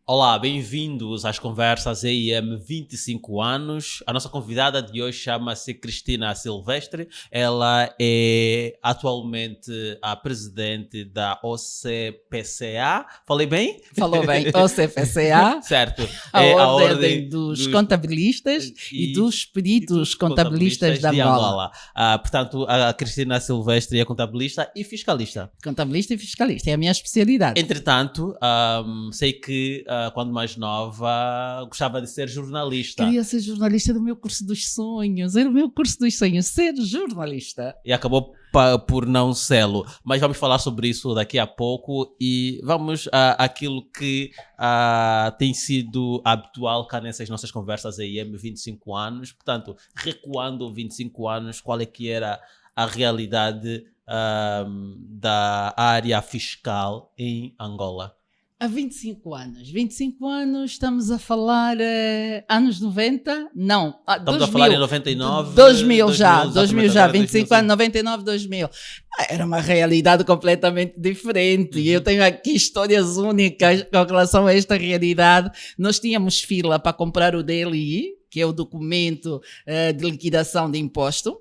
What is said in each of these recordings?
Olá, bem-vindos às conversas EIM 25 anos. A nossa convidada de hoje chama-se Cristina Silvestre. Ela é atualmente a presidente da OCPCA. Falei bem? Falou bem, OCPCA, Certo. a É Ordem dos Contabilistas e dos Peritos Contabilistas de Angola. Portanto, a Cristina Silvestre é contabilista e fiscalista. Contabilista e fiscalista, é a minha especialidade. Entretanto, sei que quando mais nova gostava de ser jornalista. Queria ser jornalista do meu curso dos sonhos, era o meu curso dos sonhos, ser jornalista. E acabou por não sê-lo. Mas vamos falar sobre isso daqui a pouco e vamos àquilo que tem sido habitual cá nessas nossas conversas EIM 25 anos. Portanto, recuando 25 anos, qual é que era a realidade da área fiscal em Angola? Há 25 anos. 25 anos, estamos a falar anos 90? Não, Estamos 2000. a falar em 99? 2000 já, 25 anos, 2000. 99, 2000. Era uma realidade completamente diferente. E eu tenho aqui histórias únicas com relação a esta realidade. Nós tínhamos fila para comprar o DLI, que é o documento de liquidação de imposto,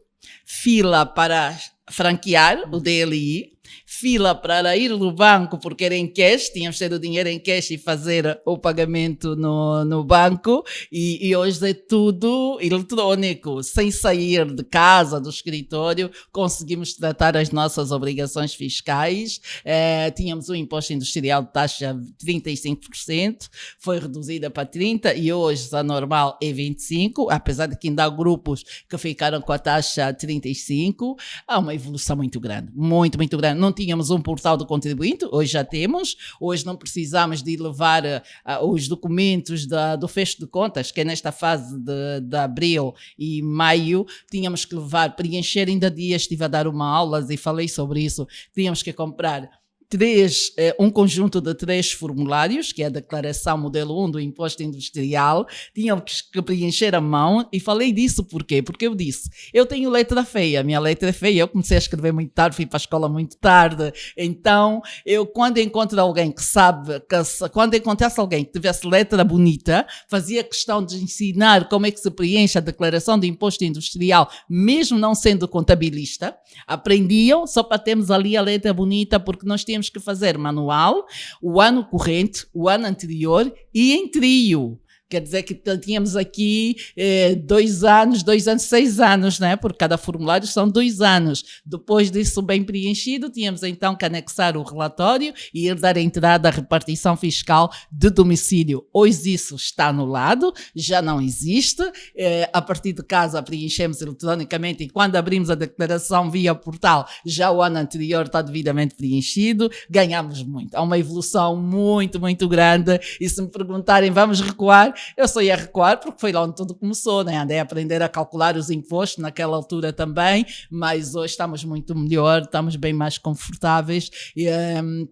fila para franquear o DLI, fila para ir no banco porque era em cash, tínhamos de ter o dinheiro em cash e fazer o pagamento no banco, e hoje é tudo eletrônico, sem sair de casa, do escritório, conseguimos tratar as nossas obrigações fiscais. Tínhamos um imposto industrial de taxa 35%, foi reduzida para 30% e hoje a normal é 25%, apesar de que ainda há grupos que ficaram com a taxa 35%. Há uma evolução muito grande, muito, muito grande. Não tínhamos um portal do contribuinte, hoje já temos. Hoje não precisamos de levar os documentos do fecho de contas, que é nesta fase de abril e maio, tínhamos que levar, preencher. Ainda dias estive a dar uma aula e falei sobre isso, tínhamos que comprar um conjunto de 3 formulários, que é a declaração modelo 1 do imposto industrial, tínhamos que preencher a mão, e falei disso por quê? Porque eu disse, eu tenho letra feia, minha letra é feia, eu comecei a escrever muito tarde, fui para a escola muito tarde, então eu quando encontro alguém que sabe, quando encontrasse alguém que tivesse letra bonita, fazia questão de ensinar como é que se preenche a declaração de imposto industrial, mesmo não sendo contabilista, aprendiam só para termos ali a letra bonita, porque nós tínhamos que fazer manual, o ano corrente, o ano anterior e em trio. Quer dizer que tínhamos aqui 2 anos, 6 anos, né? Por cada formulário são 2 anos. Depois disso bem preenchido, tínhamos então que anexar o relatório e ir dar entrada à repartição fiscal de domicílio. Hoje isso está anulado, já não existe. A partir de casa preenchemos eletronicamente e quando abrimos a declaração via portal, já o ano anterior está devidamente preenchido. Ganhamos muito. Há uma evolução muito, muito grande. E se me perguntarem, vamos recuar? Eu só ia recuar porque foi lá onde tudo começou, né? Andei a aprender a calcular os impostos naquela altura também, mas hoje estamos muito melhor, estamos bem mais confortáveis.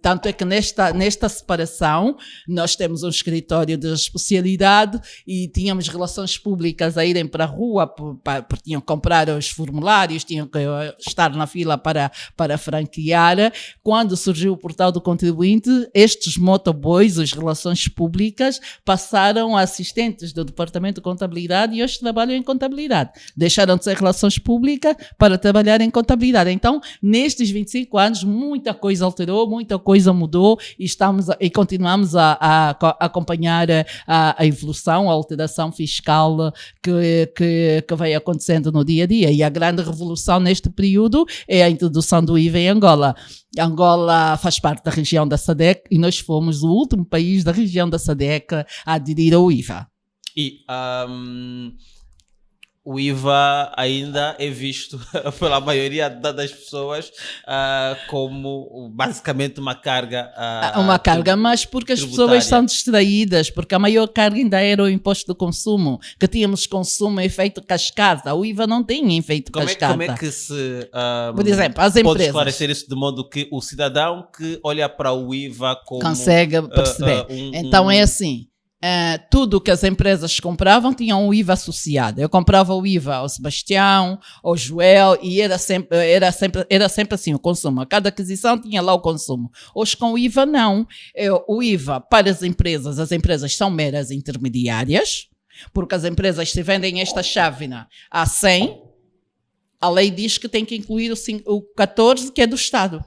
Tanto é que nesta separação nós temos um escritório de especialidade e tínhamos relações públicas a irem para a rua, porque tinham que comprar os formulários, tinham que estar na fila para franquear. Quando surgiu o portal do contribuinte, estes motoboys, as relações públicas, passaram a assistentes do Departamento de Contabilidade e hoje trabalham em contabilidade. Deixaram de ser relações públicas para trabalhar em contabilidade. Então, nestes 25 anos, muita coisa alterou, muita coisa mudou e continuamos a acompanhar a evolução, a alteração fiscal que vai acontecendo no dia a dia. E a grande revolução neste período é a introdução do IVA em Angola. Angola faz parte da região da SADC e nós fomos o último país da região da SADC a aderir ao IVA. E o IVA ainda é visto pela maioria das pessoas como basicamente uma carga. Uma carga, mas porque as tributária. pessoas são distraídas, porque a maior carga ainda era o imposto do consumo, que tínhamos consumo em efeito cascata. O IVA não tem efeito cascata. Como é que se por exemplo, as pode empresas esclarecer isso de modo que o cidadão que olha para o IVA como consegue perceber. Então é assim. tudo que as empresas compravam tinha um IVA associado. Eu comprava o IVA ao Sebastião, ao Joel, e era sempre assim o consumo. A cada aquisição tinha lá o consumo. Hoje com o IVA não. O IVA para as empresas são meras intermediárias, porque as empresas se vendem esta chávena a 100, a lei diz que tem que incluir o 14 que é do Estado.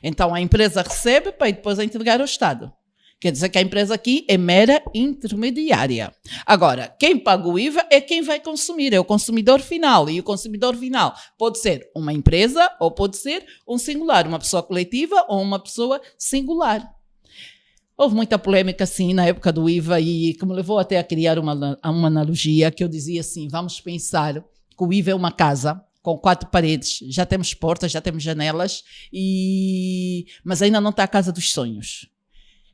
Então a empresa recebe para depois entregar ao Estado. Quer dizer que a empresa aqui é mera intermediária. Agora, quem paga o IVA é quem vai consumir, é o consumidor final. E o consumidor final pode ser uma empresa ou pode ser um singular, uma pessoa coletiva ou uma pessoa singular. Houve muita polêmica, assim, na época do IVA e que me levou até a criar uma analogia que eu dizia assim, vamos pensar que o IVA é uma casa com 4 paredes, já temos portas, já temos janelas, mas ainda não está a casa dos sonhos.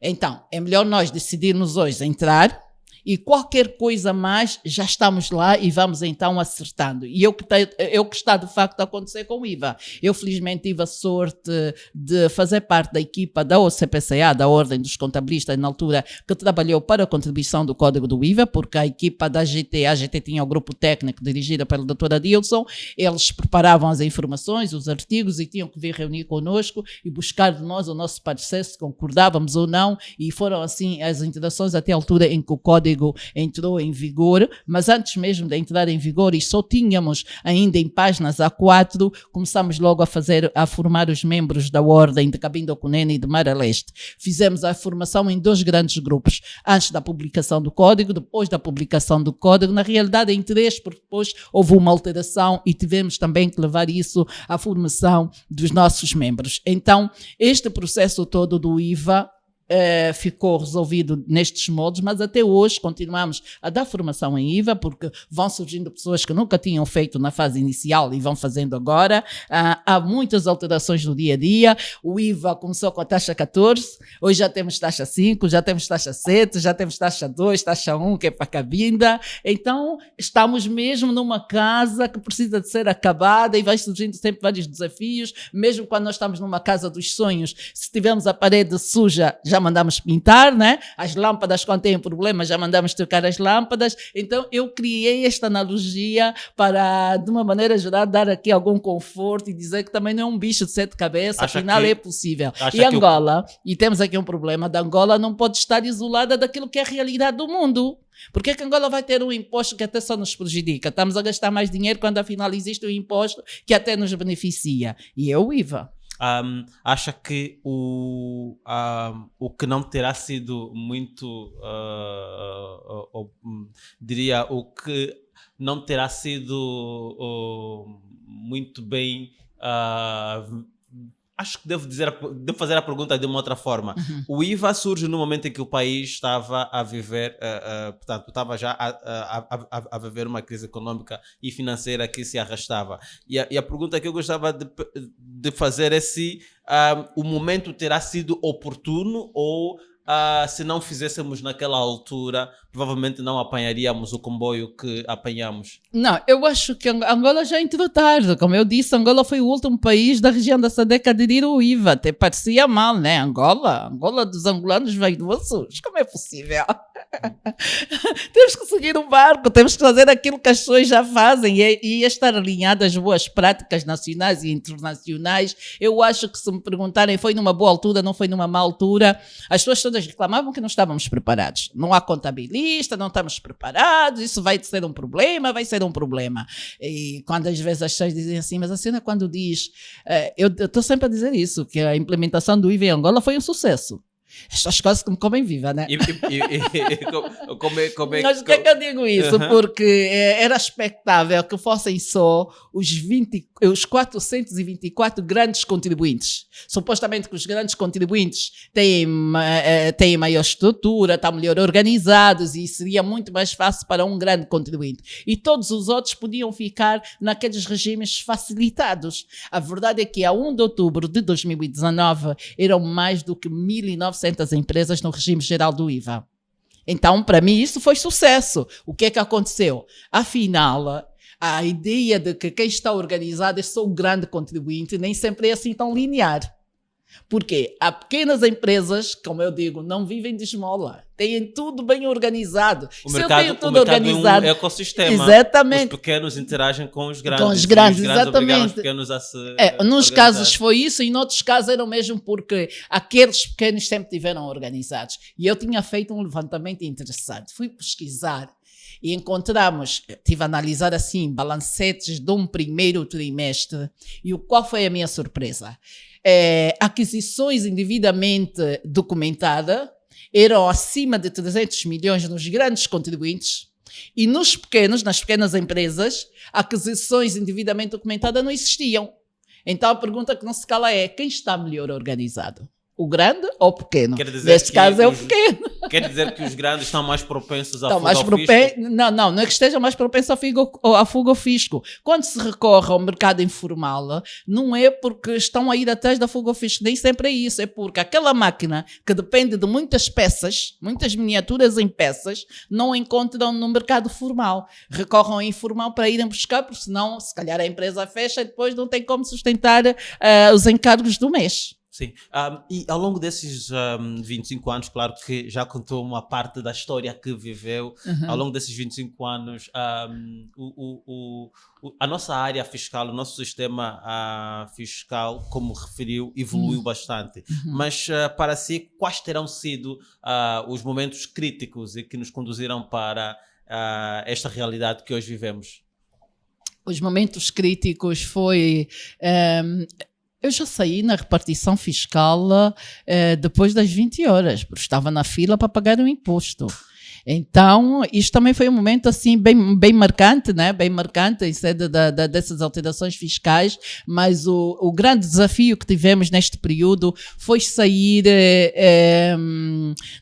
Então, é melhor nós decidirmos hoje entrar e qualquer coisa mais, já estamos lá e vamos então acertando. E o que está de facto a acontecer com o IVA. Eu felizmente tive a sorte de fazer parte da equipa da OCPCA, da Ordem dos Contabilistas, na altura que trabalhou para a contribuição do Código do IVA, porque a equipa da a GT tinha o grupo técnico dirigido pela doutora Dilson, eles preparavam as informações, os artigos e tinham que vir reunir connosco e buscar de nós o nosso parecer, se concordávamos ou não, e foram assim as interações até a altura em que o Código entrou em vigor, mas antes mesmo de entrar em vigor e só tínhamos ainda em páginas A4, começamos logo a formar os membros da Ordem de Cabinda Cunene e de Mara Leste. Fizemos a formação em 2 grandes grupos, antes da publicação do Código, depois da publicação do Código, na realidade em 3, porque depois houve uma alteração e tivemos também que levar isso à formação dos nossos membros. Então, este processo todo do IVA ficou resolvido nestes moldes, mas até hoje continuamos a dar formação em IVA, porque vão surgindo pessoas que nunca tinham feito na fase inicial e vão fazendo agora. Há muitas alterações no dia a dia. O IVA começou com a taxa 14, hoje já temos taxa 5, já temos taxa 7, já temos taxa 2, taxa 1, que é para a cabinda. Então, estamos mesmo numa casa que precisa de ser acabada e vai surgindo sempre vários desafios, mesmo quando nós estamos numa casa dos sonhos. Se tivermos a parede suja, já mandamos pintar, né? As lâmpadas, quando têm problemas, já mandamos trocar as lâmpadas. Então, eu criei esta analogia para, de uma maneira geral, dar aqui algum conforto e dizer que também não é um bicho de 7 cabeças, afinal é possível. E Angola, e temos aqui um problema, da Angola não pode estar isolada daquilo que é a realidade do mundo. Por que Angola vai ter um imposto que até só nos prejudica? Estamos a gastar mais dinheiro quando afinal existe um imposto que até nos beneficia. E é o IVA. Acha que o que não terá sido muito, diria, o que não terá sido muito bem, acho que devo fazer a pergunta de uma outra forma. O IVA surge no momento em que o país estava a viver, portanto, estava já a viver uma crise econômica e financeira que se arrastava. E a pergunta que eu gostava de fazer é se o momento terá sido oportuno ou se não fizéssemos naquela altura, provavelmente não apanharíamos o comboio que apanhamos. Não, eu acho que Angola já entrou tarde. Como eu disse, Angola foi o último país da região da SADC a aderir ao IVA. Até parecia mal, né? Angola dos angolanos vaidosos. Como é possível? Temos que seguir o barco, temos que fazer aquilo que as pessoas já fazem e estar alinhado às boas práticas nacionais e internacionais. Eu acho que, se me perguntarem, foi numa boa altura, não foi numa má altura, as pessoas todas reclamavam que não estávamos preparados. Não há contabilista, não estamos preparados, isso vai ser um problema, vai ser um problema. E quando às vezes as pessoas dizem assim, mas a senhora quando diz, eu estou sempre a dizer isso, que a implementação do IVA em Angola foi um sucesso. Estas coisas que me comem viva, né? Mas por que eu digo isso? Porque era expectável que fossem só os 424 grandes contribuintes. Supostamente que os grandes contribuintes têm maior estrutura, estão melhor organizados e seria muito mais fácil para um grande contribuinte. E todos os outros podiam ficar naqueles regimes facilitados. A verdade é que a 1 de outubro de 2019 eram mais do que 1.900 empresas no regime geral do IVA. Então, para mim, isso foi sucesso. O que é que aconteceu? Afinal, a ideia de que quem está organizado é só o grande contribuinte nem sempre é assim tão linear. Porque há pequenas empresas, como eu digo, não vivem de esmola. têm tudo bem organizado. O Se mercado, eu tenho o tudo mercado organizado, é um ecossistema. exatamente. Os pequenos interagem com os grandes. Com os E grandes, os grandes obrigam os exatamente. pequenos a se Nos organizar. casos foi isso, e noutros casos era mesmo porque aqueles pequenos sempre tiveram organizados. E eu tinha feito um levantamento interessante. Fui pesquisar e encontramos, tive a analisar assim, balancetes de um primeiro trimestre. E qual foi a minha surpresa? Aquisições indevidamente documentadas eram acima de 300 milhões nos grandes contribuintes, e nos pequenos, nas pequenas empresas, aquisições indevidamente documentadas não existiam. Então a pergunta que não se cala é: quem está melhor organizado? O grande ou o pequeno? Neste caso é o pequeno. Quer dizer que os grandes estão mais propensos à Estão fuga mais ao fisco? Não é que estejam mais propensos à fuga ao fisco. Quando se recorre ao mercado informal, não é porque estão a ir atrás da fuga ao fisco, nem sempre é isso, é porque aquela máquina que depende de muitas peças, muitas miniaturas em peças, não encontram no mercado formal. Recorrem ao informal para irem buscar, porque senão, se calhar, a empresa fecha e depois não tem como sustentar os encargos do mês. Sim, e ao longo desses 25 anos, claro que já contou uma parte da história que viveu. Ao longo desses 25 anos, a nossa área fiscal, o nosso sistema fiscal, como referiu, evoluiu bastante. Mas para si, quais terão sido os momentos críticos e que nos conduziram para esta realidade que hoje vivemos? Os momentos críticos foi... eu já saí na repartição fiscal depois das 20 horas, porque estava na fila para pagar o imposto. Então, isto também foi um momento assim bem marcante, né? Bem marcante em sede dessas alterações fiscais, mas o grande desafio que tivemos neste período foi sair.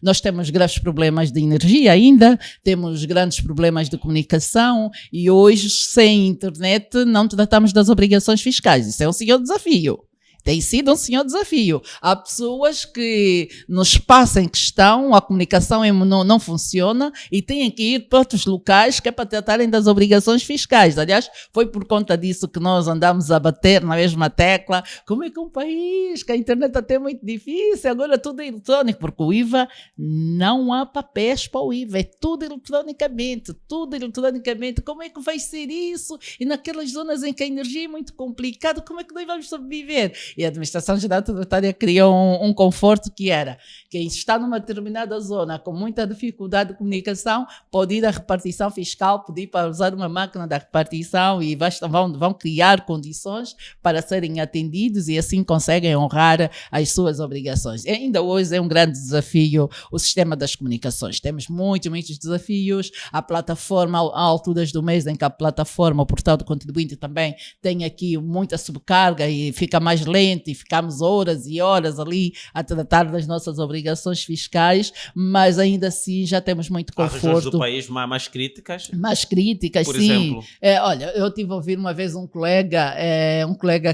Nós temos graves problemas de energia ainda, temos grandes problemas de comunicação, e hoje, sem internet, não tratamos das obrigações fiscais. Isso é um senhor desafio. Tem sido um senhor desafio. Há pessoas que no espaço em questão a comunicação não funciona e têm que ir para outros locais que é para tratarem das obrigações fiscais. Aliás, foi por conta disso que nós andamos a bater na mesma tecla. Como é que um país que a internet até é muito difícil, agora tudo é eletrônico, porque o IVA, não há papéis para o IVA, é tudo eletronicamente, tudo eletronicamente. Como é que vai ser isso? E naquelas zonas em que a energia é muito complicada, como é que nós vamos sobreviver? E a Administração Geral Tributária criou um conforto que era: quem está numa determinada zona com muita dificuldade de comunicação pode ir à repartição fiscal, pedir para usar uma máquina da repartição e vão criar condições para serem atendidos e assim conseguem honrar as suas obrigações. E ainda hoje é um grande desafio o sistema das comunicações. Temos muitos desafios. A plataforma, há alturas do mês em que a plataforma, o portal do contribuinte também tem aqui muita subcarga e fica mais lento e ficamos horas e horas ali a tratar das nossas obrigações fiscais, mas ainda assim já temos muito conforto. Há regiões do país mais críticas? Mais críticas, por sim. Exemplo? Olha, eu tive a ouvir uma vez um colega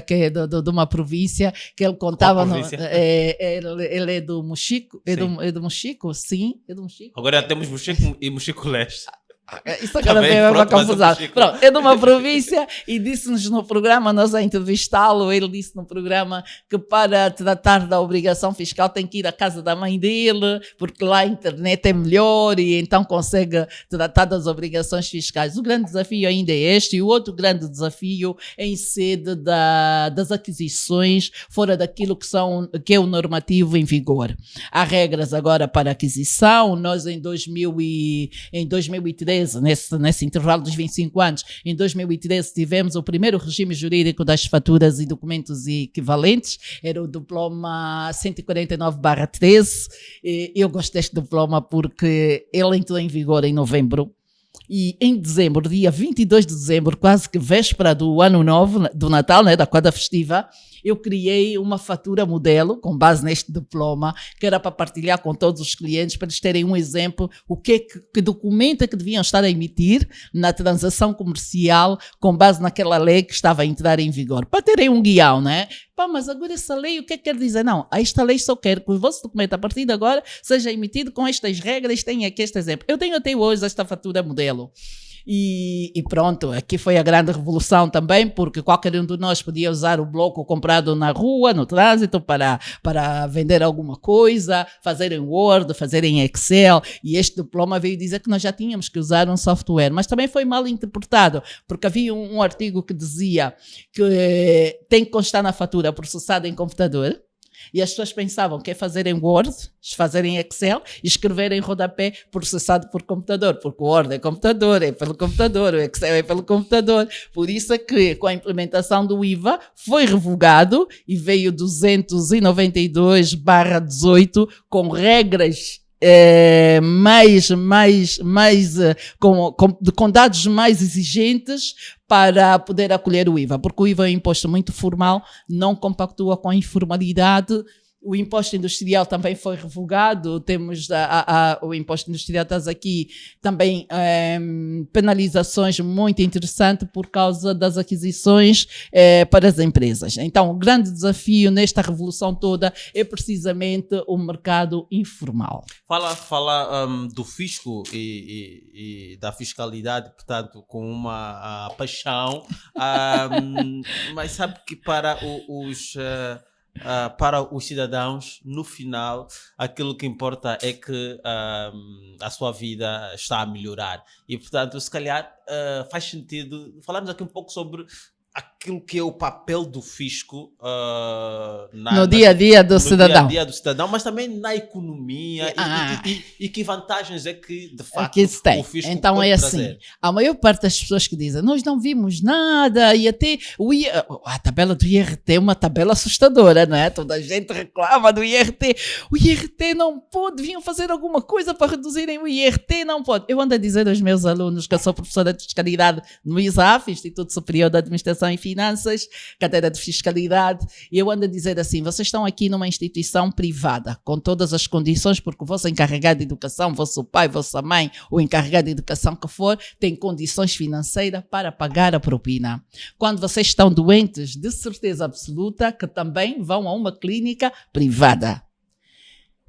que é de uma província, que ele contava... ele é do Mochico? É do Mochico? Sim, é do Mochico. Agora temos Mochico e Mochico Leste. Isso agora é uma confusão. Pronto, é de uma província e disse-nos no programa, nós a entrevistá-lo, ele disse no programa que para tratar da obrigação fiscal tem que ir à casa da mãe dele, porque lá a internet é melhor e então consegue tratar das obrigações fiscais. O grande desafio ainda é este, e o outro grande desafio é em sede das aquisições fora daquilo que é o normativo em vigor. Há regras agora para aquisição. Nós em 2013, nesse intervalo dos 25 anos, em 2013 tivemos o primeiro regime jurídico das faturas e documentos equivalentes, era o diploma 149/13. Eu gosto deste diploma porque ele entrou em vigor em novembro. E em dezembro, dia 22 de dezembro, quase que véspera do ano novo, do Natal, da quadra festiva, eu criei uma fatura modelo com base neste diploma, que era para partilhar com todos os clientes, para eles terem um exemplo, que documento é que deviam estar a emitir na transação comercial com base naquela lei que estava a entrar em vigor, para terem um guião, né? Mas agora essa lei, o que é que quer dizer? Não, esta lei só quer que o vosso documento, a partir de agora, seja emitido com estas regras, tenha aqui este exemplo. Eu tenho até hoje esta fatura modelo. E pronto, aqui foi a grande revolução também, porque qualquer um de nós podia usar o bloco comprado na rua, no trânsito, para vender alguma coisa, fazer em Word, fazer em Excel, e este diploma veio dizer que nós já tínhamos que usar um software, mas também foi mal interpretado, porque havia um artigo que dizia que tem que constar na fatura processada em computador, e as pessoas pensavam que é fazer em Word, fazer em Excel e escrever em rodapé processado por computador, porque o Word é computador, é pelo computador, o Excel é pelo computador. Por isso é que com a implementação do IVA foi revogado e veio 292/18 com regras com dados mais exigentes para poder acolher o IVA, porque o IVA é um imposto muito formal, não compactua com a informalidade. O imposto industrial também foi revogado, temos o imposto industrial, estás aqui, também penalizações muito interessantes por causa das aquisições para as empresas. Então, o grande desafio nesta revolução toda é precisamente o mercado informal. Fala do fisco e da fiscalidade, portanto, com uma paixão, mas sabe que para os cidadãos, no final, aquilo que importa é que a sua vida está a melhorar. E, portanto, se calhar faz sentido falarmos aqui um pouco sobre aquilo que é o papel do fisco no dia a dia do cidadão. Mas também na economia e que vantagens é que, de facto, o fisco então pode trazer. A maior parte das pessoas que dizem nós não vimos nada e até a tabela do IRT é uma tabela assustadora, não é? Toda a gente reclama do IRT. O IRT não pode, deviam fazer alguma coisa para reduzirem o IRT, não pode. Eu ando a dizer aos meus alunos que eu sou professora de fiscalidade no ISAF, Instituto Superior de Administração e Finanças, cadeira de Fiscalidade, e eu ando a dizer assim, vocês estão aqui numa instituição privada, com todas as condições, porque o vosso encarregado de educação, vosso pai, vossa mãe, o encarregado de educação que for, tem condições financeiras para pagar a propina. Quando vocês estão doentes, de certeza absoluta que também vão a uma clínica privada.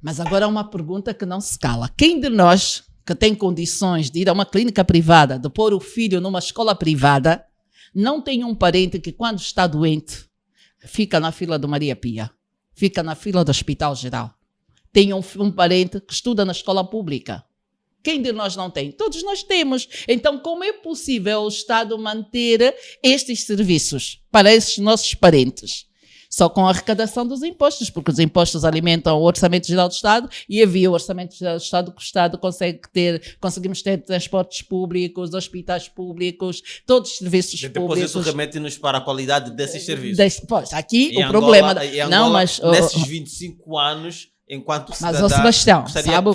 Mas agora há uma pergunta que não se cala. Quem de nós que tem condições de ir a uma clínica privada, de pôr o filho numa escola privada, não tem um parente que, quando está doente, fica na fila do Maria Pia, fica na fila do Hospital Geral? Tem um parente que estuda na escola pública. Quem de nós não tem? Todos nós temos. Então, como é possível o Estado manter estes serviços para esses nossos parentes? Só com a arrecadação dos impostos, porque os impostos alimentam o Orçamento Geral do Estado e havia o Orçamento Geral do Estado que o Estado conseguimos ter transportes públicos, hospitais públicos, todos os serviços públicos. Depois isso remete-nos para a qualidade desses serviços. Pois, aqui o problema... nesses 25 anos, enquanto cidadã... Mas, Sebastião, sabe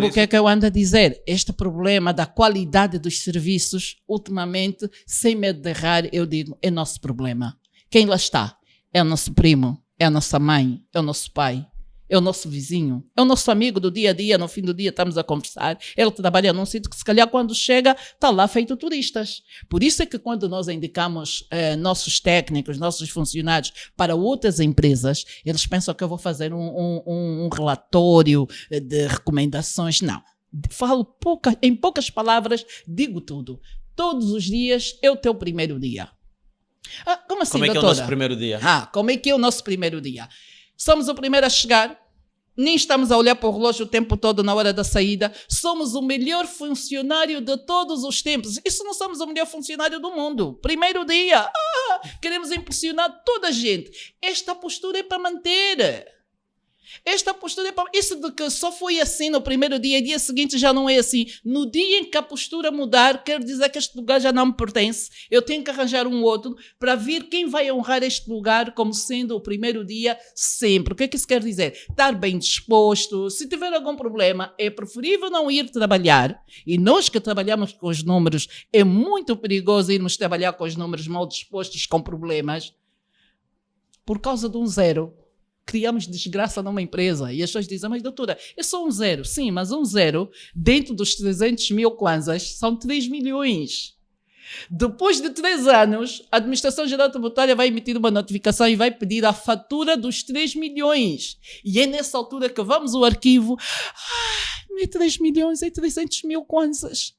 o que é que eu ando a dizer? Este problema da qualidade dos serviços, ultimamente, sem medo de errar, eu digo, é nosso problema. Quem lá está? É o nosso primo, é a nossa mãe, é o nosso pai, é o nosso vizinho, é o nosso amigo do dia a dia, no fim do dia estamos a conversar, ele trabalha num sítio que se calhar quando chega está lá feito turistas. Por isso é que quando nós indicamos nossos técnicos, nossos funcionários para outras empresas, eles pensam que eu vou fazer um relatório de recomendações. Não, falo em poucas palavras, digo tudo. Todos os dias é o teu primeiro dia. Como assim, como é que doutora? É o nosso primeiro dia? Como é que é o nosso primeiro dia? Somos o primeiro a chegar, nem estamos a olhar para o relógio o tempo todo na hora da saída, somos o melhor funcionário de todos os tempos. Isso não somos o melhor funcionário do mundo. Primeiro dia, queremos impressionar toda a gente. Esta postura é para manter. Esta postura é para... Isso de que só foi assim no primeiro dia e dia seguinte já não é assim. No dia em que a postura mudar, quer dizer que este lugar já não me pertence. Eu tenho que arranjar um outro para vir quem vai honrar este lugar como sendo o primeiro dia sempre. O que é que isso quer dizer? Estar bem disposto. Se tiver algum problema, é preferível não ir trabalhar. E nós que trabalhamos com os números, é muito perigoso irmos trabalhar com os números mal dispostos, com problemas. Por causa de um zero. Criamos desgraça numa empresa e as pessoas dizem, mas doutora, é só um zero. Sim, mas um zero, dentro dos 300 mil kwanzas, são 3 milhões. Depois de 3 anos, a Administração Geral Tributária vai emitir uma notificação e vai pedir a fatura dos 3 milhões. E é nessa altura que vamos ao arquivo, não é 3 milhões, é 300 mil kwanzas.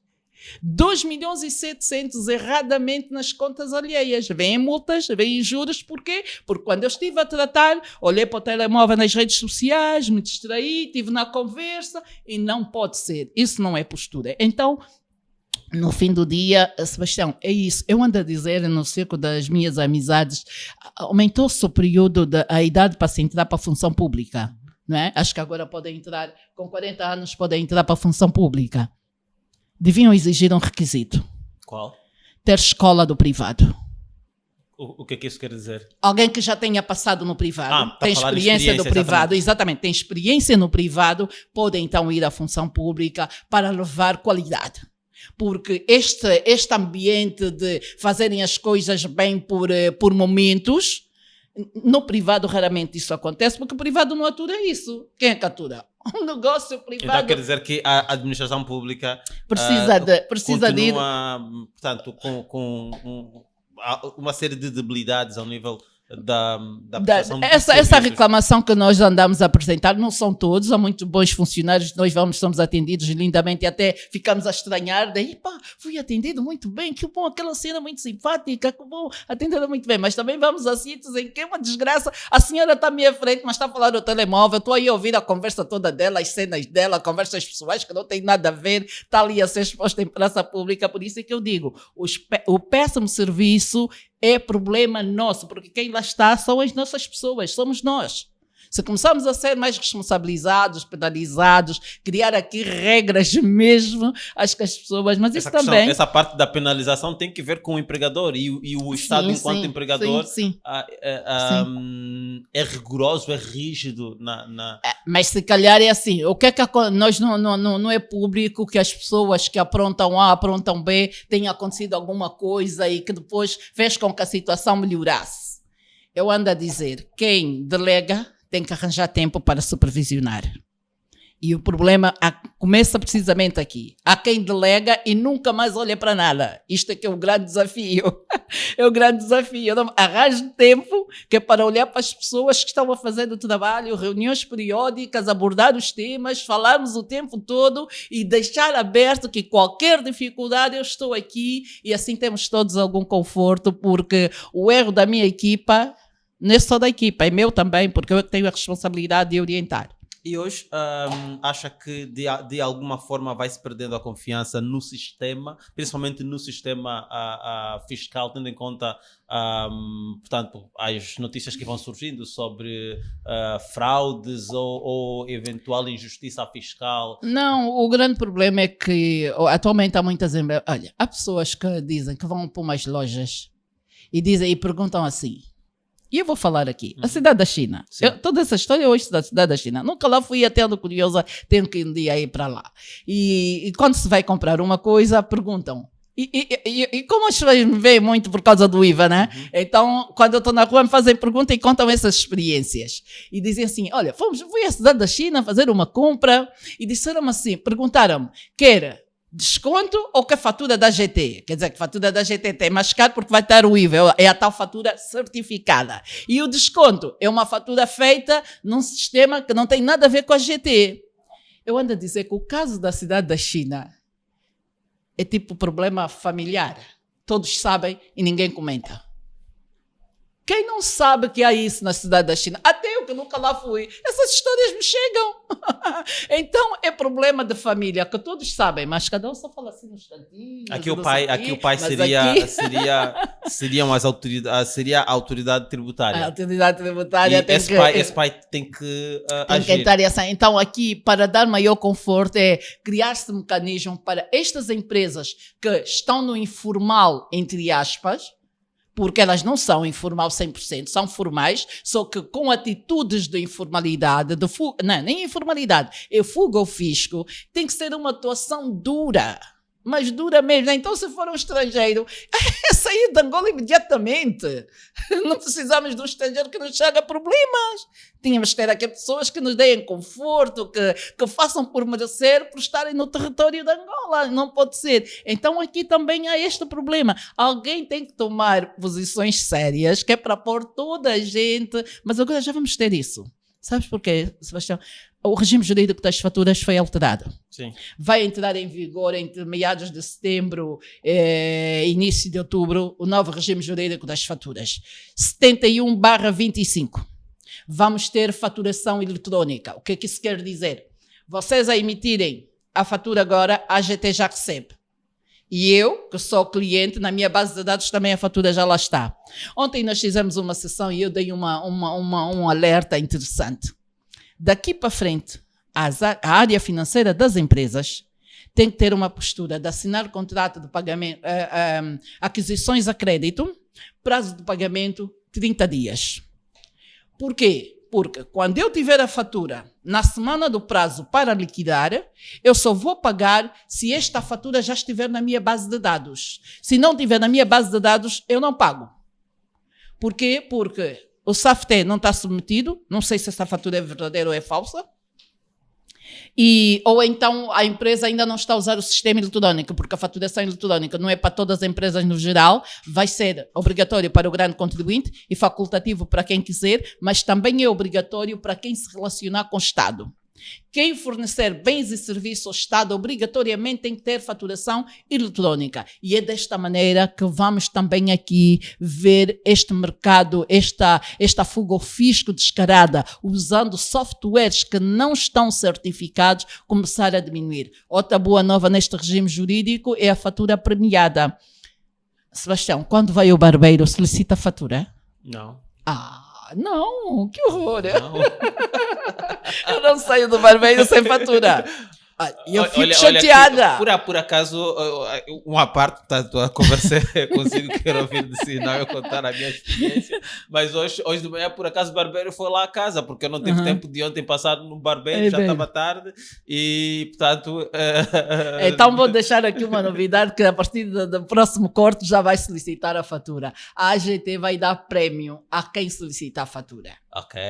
2.700.000 erradamente nas contas alheias. Vêm multas, vêm juros. Porquê? Porque quando eu estive a tratar, olhei para o telemóvel nas redes sociais, me distraí, estive na conversa e não pode ser. Isso não é postura. Então, no fim do dia, Sebastião, é isso. Eu ando a dizer no círculo das minhas amizades, aumentou-se o período, a idade para se entrar para a função pública. Não é? Acho que agora podem entrar, com 40 anos, podem entrar para a função pública. Deviam exigir um requisito. Qual? Ter escola do privado. O que é que isso quer dizer? Alguém que já tenha passado no privado, tem experiência do privado, exatamente, tem experiência no privado, pode então ir à função pública para levar qualidade. Porque este ambiente de fazerem as coisas bem por momentos, no privado raramente isso acontece, porque o privado não atura isso. Quem é que atura? Um negócio privado. Então quer dizer que a administração pública precisa de ir, portanto, com uma série de debilidades ao nível da prestação de essa reclamação que nós andamos a apresentar, não são todos, há muito bons funcionários, nós somos atendidos lindamente e até ficamos a estranhar, daí pá, fui atendido muito bem, que bom, aquela cena muito simpática, que bom, atendido muito bem, mas também vamos a sítios em que é uma desgraça, a senhora está à minha frente, mas está a falar no telemóvel, estou aí a ouvir a conversa toda dela, as cenas dela, conversas pessoais que não têm nada a ver, está ali a ser exposta em praça pública, por isso é que eu digo, o péssimo serviço é problema nosso, porque quem lá está são as nossas pessoas, somos nós. Se começarmos a ser mais responsabilizados, penalizados, criar aqui regras mesmo, acho que as pessoas... Mas isso também... Essa parte da penalização tem que ver com o empregador e o Estado, enquanto empregador, é rigoroso, é rígido mas se calhar é assim, o que é que nós não é público que as pessoas que aprontam A, aprontam B, tenha acontecido alguma coisa e que depois fez com que a situação melhorasse. Eu ando a dizer, quem delega tem que arranjar tempo para supervisionar. E o problema começa precisamente aqui. Há quem delega e nunca mais olha para nada. Isto é que é o grande desafio. É o grande desafio. Arranje tempo que é para olhar para as pessoas que estão a fazer o trabalho, reuniões periódicas, abordar os temas, falarmos o tempo todo e deixar aberto que qualquer dificuldade eu estou aqui e assim temos todos algum conforto, porque o erro da minha equipa não é só da equipa, é meu também, porque eu tenho a responsabilidade de orientar. E hoje acha que de alguma forma vai se perdendo a confiança no sistema, principalmente no sistema fiscal, tendo em conta, portanto, as notícias que vão surgindo sobre fraudes ou eventual injustiça fiscal? Não, o grande problema é que atualmente há muitas... Olha, há pessoas que dizem que vão para umas lojas e perguntam assim... E eu vou falar aqui, a cidade da China. Toda essa história hoje da cidade da China. Nunca lá fui, até ando curiosa, tenho que um dia ir para lá. E quando se vai comprar uma coisa, perguntam. E como as pessoas me veem muito por causa do IVA, né? Então, quando eu estou na rua, me fazem pergunta e contam essas experiências. E dizem assim, olha, fui à cidade da China fazer uma compra e disseram-me assim, perguntaram-me, quer desconto ou que a fatura da GT? Quer dizer que a fatura da GT tem mais caro porque vai ter o IVA, é a tal fatura certificada. E o desconto é uma fatura feita num sistema que não tem nada a ver com a GT. Eu ando a dizer que o caso da cidade da China é tipo problema familiar. Todos sabem e ninguém comenta. Quem não sabe que há isso na cidade da China? Até eu que nunca lá fui. Essas histórias me chegam. Então é problema de família, que todos sabem, mas cada um só fala assim nos cantinhos. Aqui o pai seria a autoridade tributária. A autoridade tributária tem esse pai tem que agir. Então aqui, para dar maior conforto, é criar-se um mecanismo para estas empresas que estão no informal, entre aspas, porque elas não são informal 100%, são formais, só que com atitudes de informalidade, nem informalidade, é fuga ao fisco, tem que ser uma atuação dura, mas dura mesmo. Então, se for um estrangeiro, é sair de Angola imediatamente. Não precisamos de um estrangeiro que nos traga problemas. Tínhamos que ter aqui pessoas que nos deem conforto, que façam por merecer, por estarem no território de Angola. Não pode ser. Então, aqui também há este problema. Alguém tem que tomar posições sérias, que é para pôr toda a gente. Mas agora já vamos ter isso. Sabes porquê, Sebastião? o regime jurídico das faturas foi alterado. Sim. Vai entrar em vigor entre meados de setembro e início de outubro o novo regime jurídico das faturas. 71/25. Vamos ter faturação eletrônica. O que é que isso quer dizer? Vocês a emitirem a fatura agora, a AGT já recebe. E eu, que sou cliente, na minha base de dados também a fatura já lá está. Ontem nós fizemos uma sessão e eu dei um alerta interessante. Daqui para frente, a área financeira das empresas tem que ter uma postura de assinar contrato de pagamento, aquisições a crédito, prazo de pagamento 30 dias. Por quê? Porque quando eu tiver a fatura na semana do prazo para liquidar, eu só vou pagar se esta fatura já estiver na minha base de dados. Se não estiver na minha base de dados, eu não pago. Por quê? Porque o SAFTE não está submetido, não sei se essa fatura é verdadeira ou é falsa, ou então a empresa ainda não está a usar o sistema eletrônico, porque a faturação eletrônica não é para todas as empresas no geral, vai ser obrigatório para o grande contribuinte e facultativo para quem quiser, mas também é obrigatório para quem se relacionar com o Estado. Quem fornecer bens e serviços ao Estado obrigatoriamente tem que ter faturação eletrônica. E é desta maneira que vamos também aqui ver este mercado, esta fuga ao fisco descarada, usando softwares que não estão certificados, começar a diminuir. Outra boa nova neste regime jurídico é a fatura premiada. Sebastião, quando vai o barbeiro, solicita a fatura? Não. Não, que horror! Não. Eu não saio do barbeiro sem fatura. Eu fico chateada. Aqui, por acaso, uma parte da tua conversa consigo, quero ouvir de si, não eu contar a minha experiência. Mas hoje de manhã, por acaso, o barbeiro foi lá à casa, porque eu não tive tempo de ontem passar no barbeiro, já estava tarde e, portanto... Então vou deixar aqui uma novidade, que a partir do próximo corte já vai solicitar a fatura. A AGT vai dar prémio a quem solicita a fatura. Ok.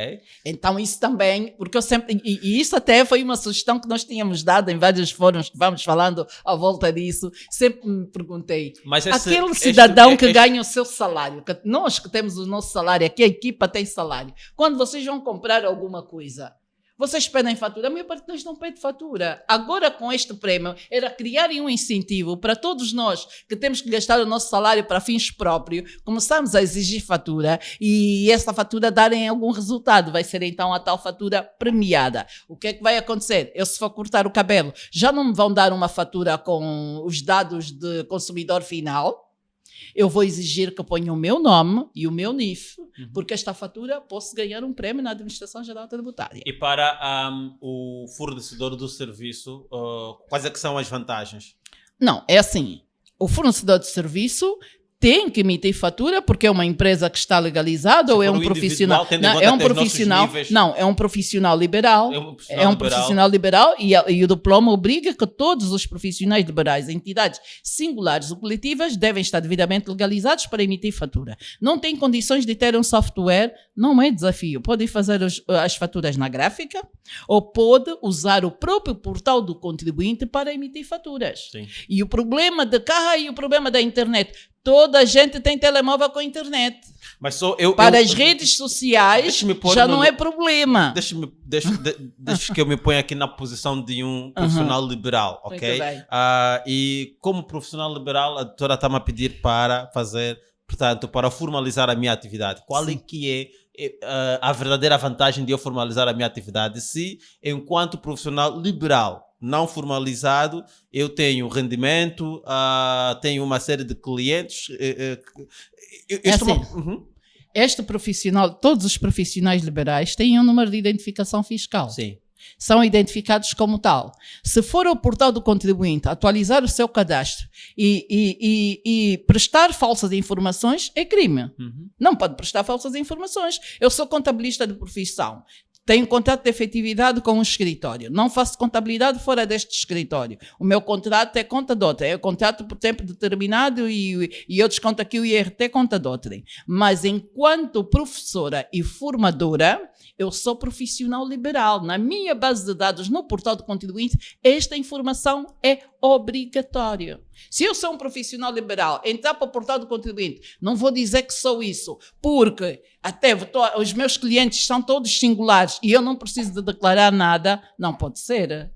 Então isso também, porque eu sempre, e isso até foi uma sugestão que nós tínhamos dado em vários fóruns que vamos falando à volta disso, sempre me perguntei, aquele cidadão que ganha o seu salário, que nós que temos o nosso salário, aqui a equipa tem salário, quando vocês vão comprar alguma coisa, vocês pedem fatura? A minha parte nós não pede fatura. Agora, com este prémio, era criarem um incentivo para todos nós que temos que gastar o nosso salário para fins próprios, começarmos a exigir fatura e essa fatura darem algum resultado. Vai ser então a tal fatura premiada. O que é que vai acontecer? Eu, se for cortar o cabelo, já não me vão dar uma fatura com os dados de consumidor final. Eu vou exigir que ponha o meu nome e o meu NIF, porque esta fatura posso ganhar um prémio na Administração Geral Tributária. E para o fornecedor do serviço, quais é que são as vantagens? Não, é assim, o fornecedor de serviço tem que emitir fatura porque é uma empresa que está legalizada ou é um profissional? Não, é um profissional. Não, é um profissional liberal. É um profissional liberal e o diploma obriga que todos os profissionais liberais, entidades singulares ou coletivas, devem estar devidamente legalizados para emitir fatura. Não tem condições de ter um software, não é desafio. Pode fazer as faturas na gráfica ou pode usar o próprio portal do contribuinte para emitir faturas. Sim. E o problema de cá e o problema da internet. Toda a gente tem telemóvel com internet. Mas só para as redes sociais já não é problema. Deixa que eu me ponha aqui na posição de um profissional liberal, ok? E como profissional liberal, a doutora está-me a pedir para fazer, portanto, para formalizar a minha atividade. Qual é que é a verdadeira vantagem de eu formalizar a minha atividade? Se, enquanto profissional liberal, não formalizado, eu tenho rendimento, tenho uma série de clientes. Este profissional, todos os profissionais liberais têm um número de identificação fiscal. Sim. São identificados como tal. Se for ao portal do contribuinte atualizar o seu cadastro e prestar falsas informações, é crime. Não pode prestar falsas informações. Eu sou contabilista de profissão. Tenho contrato de efetividade com um escritório. Não faço contabilidade fora deste escritório. O meu contrato é conta de outrem. É contrato por tempo determinado e eu desconto aqui o IRT conta de outrem. Mas enquanto professora e formadora, eu sou profissional liberal. Na minha base de dados, no portal do contribuinte, esta informação é obrigatório. Se eu sou um profissional liberal, entrar para o portal do contribuinte, não vou dizer que sou isso, porque até os meus clientes são todos singulares e eu não preciso de declarar nada, não pode ser.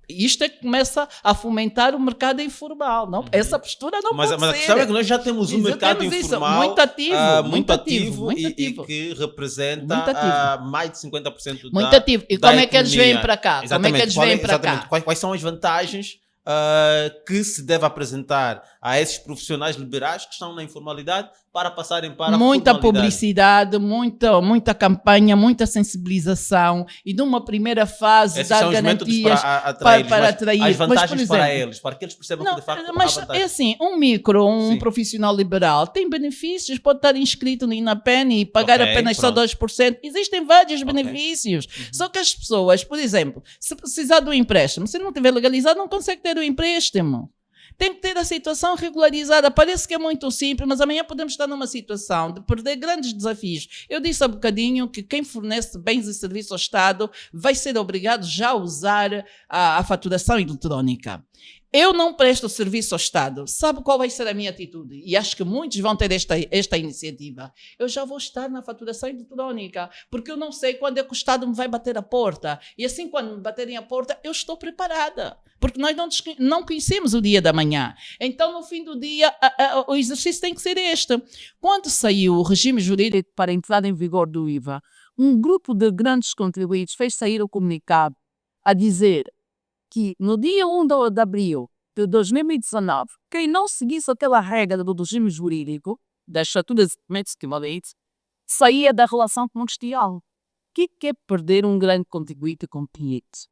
Isto é que começa a fomentar o mercado informal. Não? Essa postura não pode ser. Mas a questão é que nós já temos um mercado informal muito ativo e que representa mais de 50% muito ativo. E como é que eles vêm para cá? Como é que eles vêm para cá? Quais são as vantagens que se deve apresentar a esses profissionais liberais que estão na informalidade para passarem para a muita formalidade? Publicidade, muita campanha, muita sensibilização e numa primeira fase esses dar são garantias para atrair. As vantagens exemplo, para eles, para que eles percebam que de facto mas há vantagens. É assim, um profissional liberal tem benefícios, pode estar inscrito no INAPEN e pagar apenas só 2%. Existem vários benefícios. Só que as pessoas, por exemplo, se precisar do empréstimo, se não tiver legalizado, não consegue ter o empréstimo. Tem que ter a situação regularizada. Parece que é muito simples, mas amanhã podemos estar numa situação de perder grandes desafios. Eu disse há bocadinho que quem fornece bens e serviços ao Estado vai ser obrigado já a usar a faturação eletrónica. Eu não presto serviço ao Estado. Sabe qual vai ser a minha atitude? E acho que muitos vão ter esta iniciativa. Eu já vou estar na faturação eletrónica, porque eu não sei quando é que o Estado me vai bater a porta. E assim, quando me baterem a porta, eu estou preparada. Porque nós não conhecemos o dia da manhã. Então, no fim do dia, o exercício tem que ser este. Quando saiu o regime jurídico para a entrada em vigor do IVA, um grupo de grandes contribuintes fez sair o comunicado a dizer que no dia 1 de abril de 2019, quem não seguisse aquela regra do regime jurídico, das estatutas equivalentes, saía da relação comercial. O que é perder um grande contribuinte com cliente?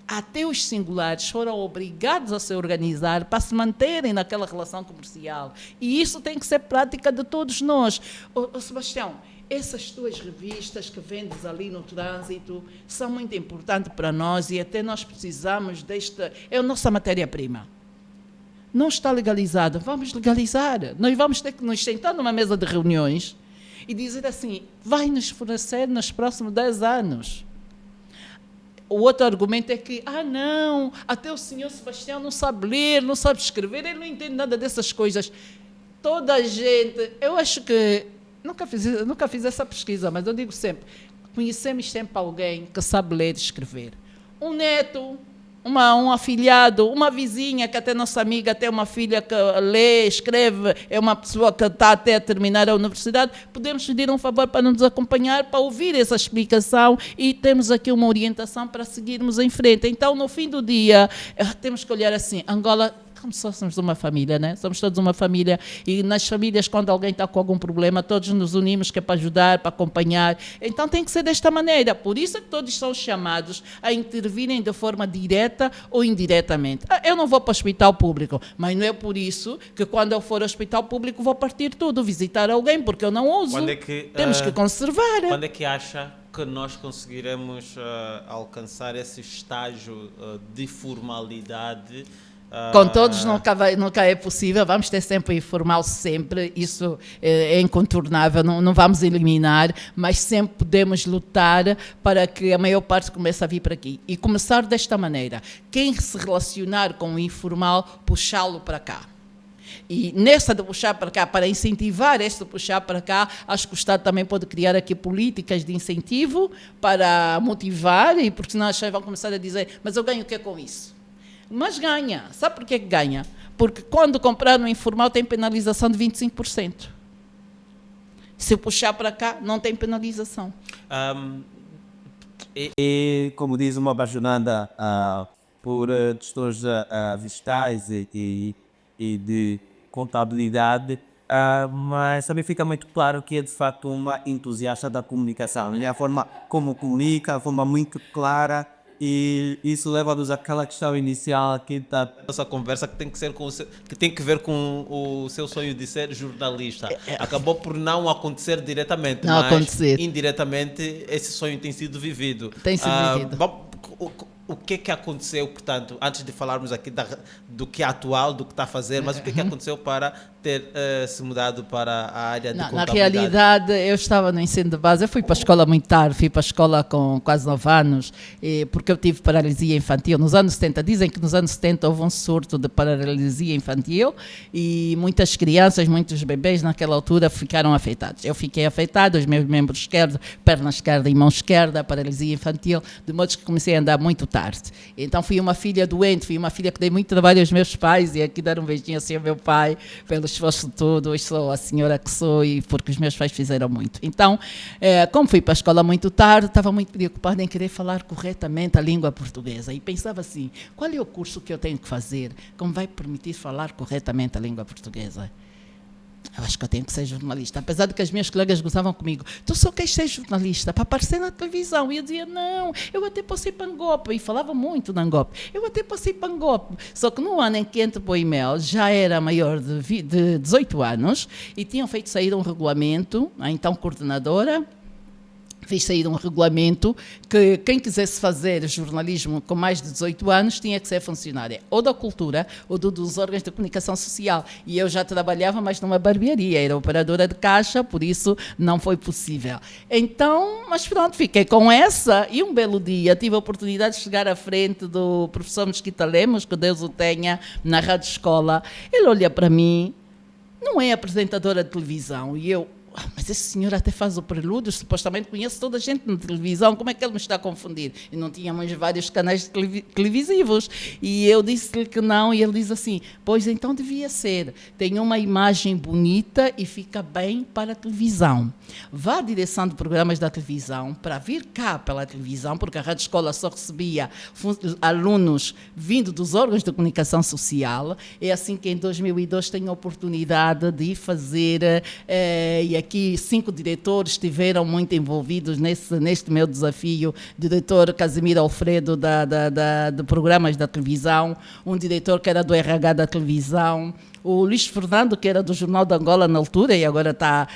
Até os singulares foram obrigados a se organizar para se manterem naquela relação comercial. E isso tem que ser prática de todos nós. Sebastião, essas tuas revistas que vendes ali no trânsito são muito importantes para nós e até nós precisamos desta... É a nossa matéria-prima. Não está legalizado, vamos legalizar. Nós vamos ter que nos sentar numa mesa de reuniões e dizer assim, vai nos fornecer nos próximos 10 anos. O outro argumento é que, não, até o senhor Sebastião não sabe ler, não sabe escrever, ele não entende nada dessas coisas. Toda a gente, eu acho que, nunca fiz essa pesquisa, mas eu digo sempre, conhecemos sempre alguém que sabe ler e escrever. Um neto, um afilhado, uma vizinha, que até nossa amiga tem uma filha que lê, escreve, é uma pessoa que está até a terminar a universidade, podemos pedir um favor para nos acompanhar, para ouvir essa explicação e temos aqui uma orientação para seguirmos em frente. Então, no fim do dia, temos que olhar assim, Angola... Como se fôssemos uma família, né? Somos todos uma família e nas famílias, quando alguém está com algum problema, todos nos unimos que é para ajudar, para acompanhar. Então tem que ser desta maneira. Por isso é que todos são chamados a intervirem de forma direta ou indiretamente. Eu não vou para o hospital público, mas não é por isso que quando eu for ao hospital público vou partir tudo, visitar alguém, porque eu não uso. Temos que conservar. Quando é que acha que nós conseguiremos alcançar esse estágio de formalidade? Com todos nunca é possível, vamos ter sempre informal, sempre, isso é incontornável, não vamos eliminar, mas sempre podemos lutar para que a maior parte comece a vir para aqui. E começar desta maneira, quem se relacionar com o informal, puxá-lo para cá. E nessa de puxar para cá, para incentivar este puxar para cá, acho que o Estado também pode criar aqui políticas de incentivo para motivar, e porque senão as pessoas vão começar a dizer, mas eu ganho o que com isso? Mas ganha. Sabe por que ganha? Porque quando comprar no informal tem penalização de 25%. Se puxar para cá, não tem penalização. E como diz uma apaixonada por questões fiscais e de contabilidade, mas também fica muito claro que é de facto uma entusiasta da comunicação. A forma como comunica, a forma muito clara. E isso leva-nos àquela questão inicial que está... Essa conversa que tem que ver com o seu sonho de ser jornalista. Acabou por não acontecer diretamente, indiretamente esse sonho tem sido vivido. Tem sido vivido. o que é que aconteceu, portanto, antes de falarmos aqui do que é atual, do que está a fazer, mas o que é que aconteceu para ter se mudado para a área de Na contabilidade? realidade, eu estava no ensino de base, eu fui para a escola muito tarde, fui para a escola com quase 9 anos, porque eu tive paralisia infantil. Nos anos 70, dizem que nos anos 70 houve um surto de paralisia infantil e muitas crianças, muitos bebês naquela altura ficaram afetados. Eu fiquei afetado, os meus membros esquerdos, perna esquerda e mão esquerda, paralisia infantil, de modo que comecei a andar muito tarde. Então fui uma filha doente, fui uma filha que dei muito trabalho aos meus pais, e aqui dar um beijinho assim ao meu pai, pelo esforço todo. Hoje sou a senhora que sou, e porque os meus pais fizeram muito. Então, como fui para a escola muito tarde, estava muito preocupada em querer falar corretamente a língua portuguesa, e pensava assim, qual é o curso que eu tenho que fazer que me vai permitir falar corretamente a língua portuguesa? Eu acho que eu tenho que ser jornalista. Apesar de que as minhas colegas gozavam comigo. Tu só queres ser jornalista para aparecer na televisão. E eu dizia, não, eu até posso ir para Angope. E falava muito de Angope. Eu até posso ir para Angope. Só que no ano em que entro para o e-mail, já era maior de 18 anos e tinham feito sair um regulamento, a então coordenadora fez sair um regulamento que quem quisesse fazer jornalismo com mais de 18 anos tinha que ser funcionária ou da cultura ou dos órgãos de comunicação social. E eu já trabalhava, mas numa barbearia, era operadora de caixa, por isso não foi possível. Então, mas pronto, fiquei com essa, e um belo dia tive a oportunidade de chegar à frente do professor Mesquita Lemos, que Deus o tenha, na Rádio Escola. Ele olha para mim, não é apresentadora de televisão, e eu, mas esse senhor até faz o prelúdio, supostamente conhece toda a gente na televisão, como é que ele me está a confundir? E não tínhamos vários canais televisivos. E eu disse-lhe que não, e ele diz assim, pois então devia ser. Tem uma imagem bonita e fica bem para a televisão. Vá à direção de programas da televisão, para vir cá pela televisão, porque a Rádio Escola só recebia alunos vindo dos órgãos de comunicação social. É assim que em 2002 tenho a oportunidade de fazer, e aqui 5 diretores estiveram muito envolvidos neste meu desafio. Diretor Casimiro Alfredo de programas da televisão, um diretor que era do RH da televisão, o Luís Fernando, que era do Jornal de Angola na altura e agora está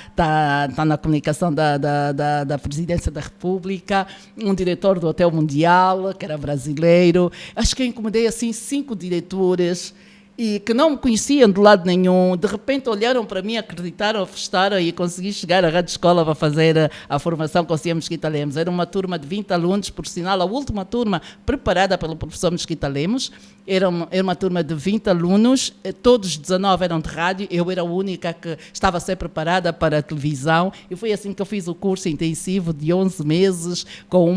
na comunicação da Presidência da República, um diretor do Hotel Mundial, que era brasileiro. Acho que eu encomendei assim 5 diretores e que não me conheciam de lado nenhum, de repente olharam para mim, acreditaram, apostaram, e consegui chegar à Rádio Escola para fazer a formação com o Sr. Mesquita Lemos. Era uma turma de 20 alunos, por sinal, a última turma preparada pelo professor Mesquita Lemos. Era uma turma de 20 alunos, todos 19 eram de rádio, eu era a única que estava a ser preparada para a televisão, e foi assim que eu fiz o curso intensivo de 11 meses, com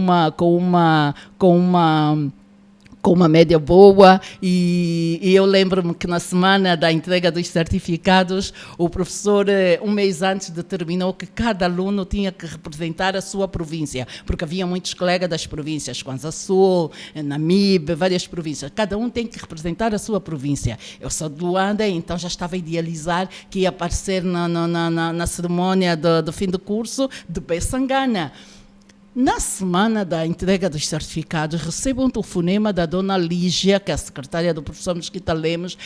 uma média boa, e eu lembro-me que na semana da entrega dos certificados, o professor, um mês antes, determinou que cada aluno tinha que representar a sua província, porque havia muitos colegas das províncias, Kwanza Sul, Namibe, várias províncias, cada um tem que representar a sua província. Eu sou de Luanda, então já estava a idealizar que ia aparecer na cerimónia do fim do curso de Bessangana. Na semana da entrega dos certificados, recebo um telefonema da dona Lígia, que é a secretária do professor Mesquita Lemos.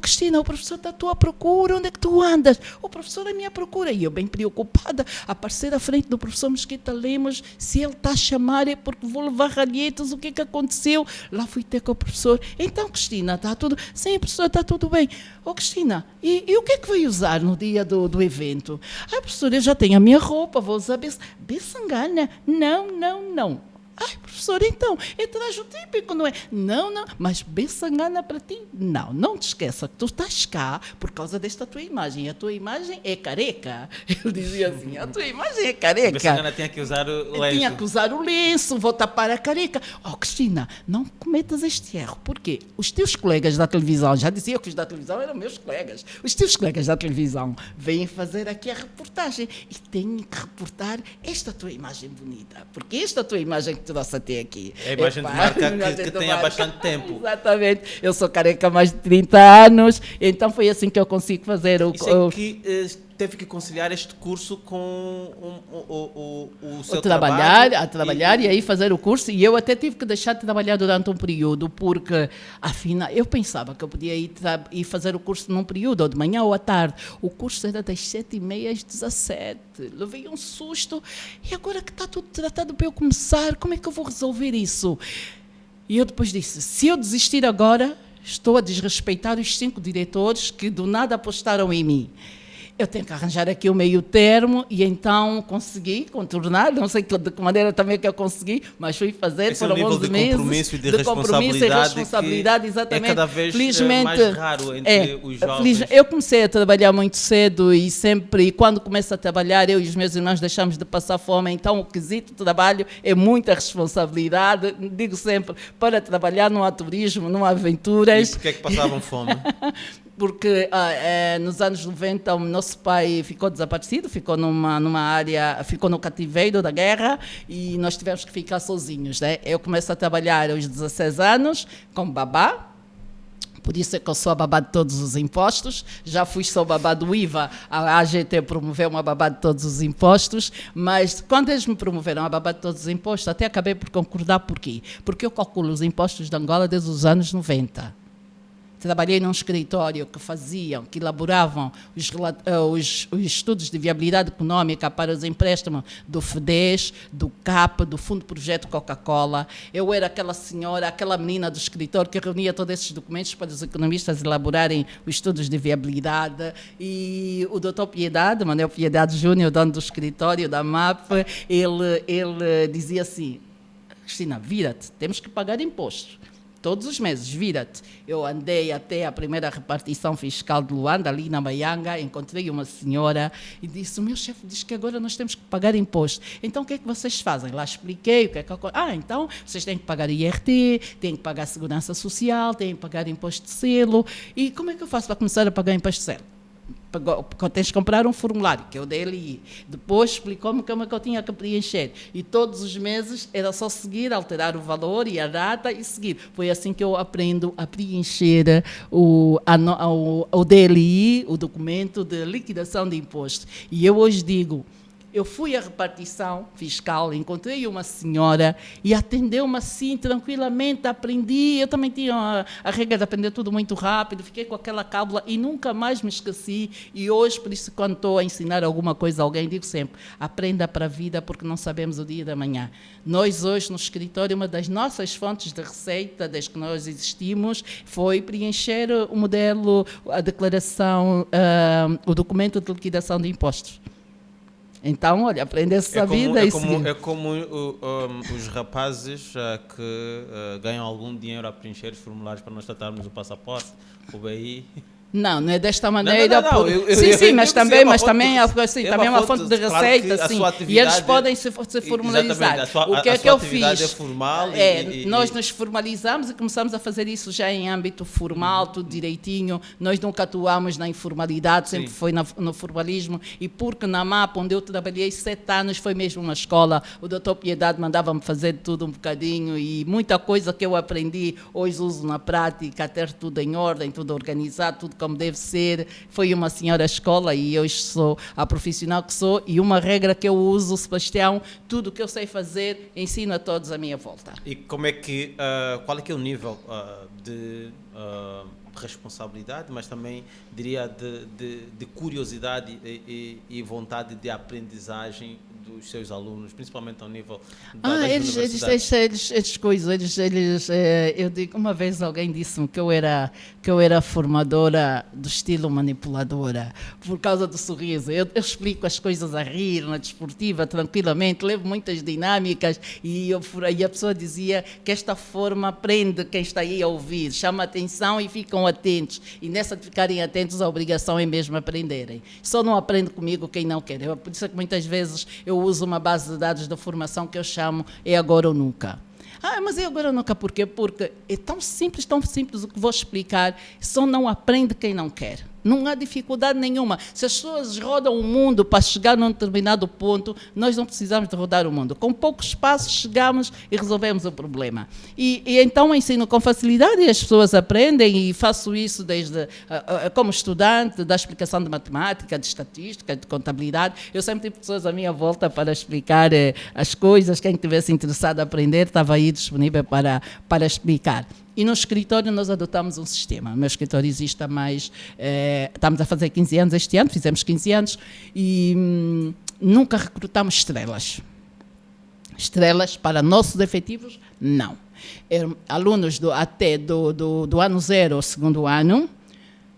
Cristina, o professor está à tua procura, onde é que tu andas? O professor é a minha procura. E eu, bem preocupada, a aparecer à frente do professor Mesquita Lemos, se ele está a chamar é porque vou levar ralhetas, o que é que aconteceu? Lá fui ter com o professor. Então, Cristina, está tudo... Sim, professor, está tudo bem. Cristina, e o que é que vai usar no dia do evento? Professor, eu já tenho a minha roupa, vou usar Bessangana. Não. Ai, professor, então, é traje típico, não é? Não, mas Bessangana para ti? Não te esqueça que tu estás cá por causa desta tua imagem. A tua imagem é careca. Ele dizia assim, a tua imagem é careca. Bessangana tinha que usar o lenço. Tinha que usar o lenço, vou tapar a careca. Cristina, não cometas este erro. Porquê? Os teus colegas da televisão, já dizia que os da televisão eram meus colegas, os teus colegas da televisão vêm fazer aqui a reportagem e têm que reportar esta tua imagem bonita. Porque esta tua imagem que trouxe até aqui. É a imagem de marca que tem há bastante tempo. Exatamente. Eu sou careca há mais de 30 anos, então foi assim que eu consigo fazer o... Isso é que teve que conciliar este curso com o seu trabalho. A trabalhar e aí fazer o curso. E eu até tive que deixar de trabalhar durante um período, porque, afinal, eu pensava que eu podia ir fazer o curso num período, ou de manhã ou à tarde. O curso era das 7h30 às 17h. Levei um susto. E agora que está tudo tratado para eu começar, como é que eu vou resolver isso? E eu depois disse, se eu desistir agora, estou a desrespeitar os 5 diretores que do nada apostaram em mim. Eu tenho que arranjar aqui o meio termo e então consegui contornar, não sei de que maneira também que eu consegui, mas fui fazer Esse é por o nível 11 de meses. compromisso e de compromisso e responsabilidade, que exatamente. é cada vez Felizmente, mais raro entre os jovens. Eu comecei a trabalhar muito cedo e sempre, quando começo a trabalhar, eu e os meus irmãos deixamos de passar fome, então o quesito de trabalho é muita responsabilidade. Digo sempre, para trabalhar não há turismo, não há aventuras. E porquê é que passavam fome? Porque nos anos 90 o nosso pai ficou desaparecido, ficou numa área, ficou no cativeiro da guerra e nós tivemos que ficar sozinhos, né? Eu comecei a trabalhar aos 16 anos como babá, por isso é que eu sou a babá de todos os impostos, já fui só babá do IVA, a AGT promoveu uma babá de todos os impostos, mas quando eles me promoveram a babá de todos os impostos, até acabei por concordar. Por quê? Porque eu calculo os impostos de Angola desde os anos 90. Trabalhei num escritório que elaboravam os estudos de viabilidade econômica para os empréstimos do FEDES, do CAP, do Fundo Projeto Coca-Cola. Eu era aquela senhora, aquela menina do escritório que reunia todos esses documentos para os economistas elaborarem os estudos de viabilidade. E o doutor Piedade, Manuel Piedade Júnior, dono do escritório da MAP, ele dizia assim, Cristina, vira-te, temos que pagar impostos. Todos os meses, vira-te. Eu andei até a primeira repartição fiscal de Luanda, ali na Maianga, encontrei uma senhora e disse, o meu chefe diz que agora nós temos que pagar imposto. Então, o que é que vocês fazem? Lá expliquei o que é que... então, vocês têm que pagar IRT, têm que pagar Segurança Social, têm que pagar imposto de selo. E como é que eu faço para começar a pagar imposto de selo? Tens de comprar um formulário, que é o DLI. Depois explicou-me como é que eu tinha que preencher. E todos os meses era só seguir, alterar o valor e a data e seguir. Foi assim que eu aprendo a preencher o DLI, o documento de liquidação de imposto. E eu hoje digo, eu fui à repartição fiscal, encontrei uma senhora e atendeu-me assim, tranquilamente, aprendi. Eu também tinha a regra de aprender tudo muito rápido, fiquei com aquela cábula e nunca mais me esqueci. E hoje, por isso, quando estou a ensinar alguma coisa a alguém, digo sempre, aprenda para a vida, porque não sabemos o dia da manhã. Nós hoje, no escritório, uma das nossas fontes de receita, desde que nós existimos, foi preencher o modelo, a declaração, o documento de liquidação de impostos. Então, olha, aprender-se a vida e seguir. É como os rapazes que ganham algum dinheiro a preencher os formulários para nós tratarmos o passaporte, o BI. Não é desta maneira. Não. Sim, mas também é uma fonte de receita, claro, sim. E eles podem se formalizar. O que é que eu fiz? É formal nós nos formalizamos e começamos a fazer isso já em âmbito formal, tudo direitinho. Nós nunca atuamos na informalidade, sempre foi no formalismo. E porque na MAP, onde eu trabalhei 7 anos, foi mesmo uma escola. O doutor Piedade mandava-me fazer tudo um bocadinho e muita coisa que eu aprendi, hoje uso na prática, ter tudo em ordem, tudo organizado, tudo como deve ser. Foi uma senhora escola e hoje sou a profissional que sou, e uma regra que eu uso, Sebastião, tudo o que eu sei fazer, ensino a todos à minha volta. E como é que, qual é que é o nível de responsabilidade, mas também, diria, de curiosidade e vontade de aprendizagem dos seus alunos, principalmente ao nível das universidades? Eu digo, uma vez alguém disse-me que eu era formadora do estilo manipuladora, por causa do sorriso. Eu explico as coisas a rir, na desportiva, tranquilamente, levo muitas dinâmicas e a pessoa dizia que esta forma prende quem está aí a ouvir, chama a atenção e ficam atentos. E nessa de ficarem atentos, a obrigação é mesmo aprenderem. Só não aprende comigo quem não quer. Por isso é que muitas vezes eu uso uma base de dados da formação que eu chamo É Agora ou Nunca. Mas é agora ou nunca, por quê? Porque é tão simples o que vou explicar, só não aprende quem não quer. Não há dificuldade nenhuma. Se as pessoas rodam o mundo para chegar num determinado ponto, nós não precisamos de rodar o mundo. Com poucos passos chegamos e resolvemos o problema. E então ensino com facilidade e as pessoas aprendem, e faço isso desde como estudante da explicação de matemática, de estatística, de contabilidade. Eu sempre tive pessoas à minha volta para explicar as coisas. Quem estivesse interessado a aprender estava aí disponível para explicar. E no escritório nós adotamos um sistema. O meu escritório existe há mais... estamos a fazer 15 anos este ano, fizemos 15 anos, e nunca recrutamos estrelas. Estrelas para nossos efetivos, não. Alunos até do ano 0 ao segundo ano,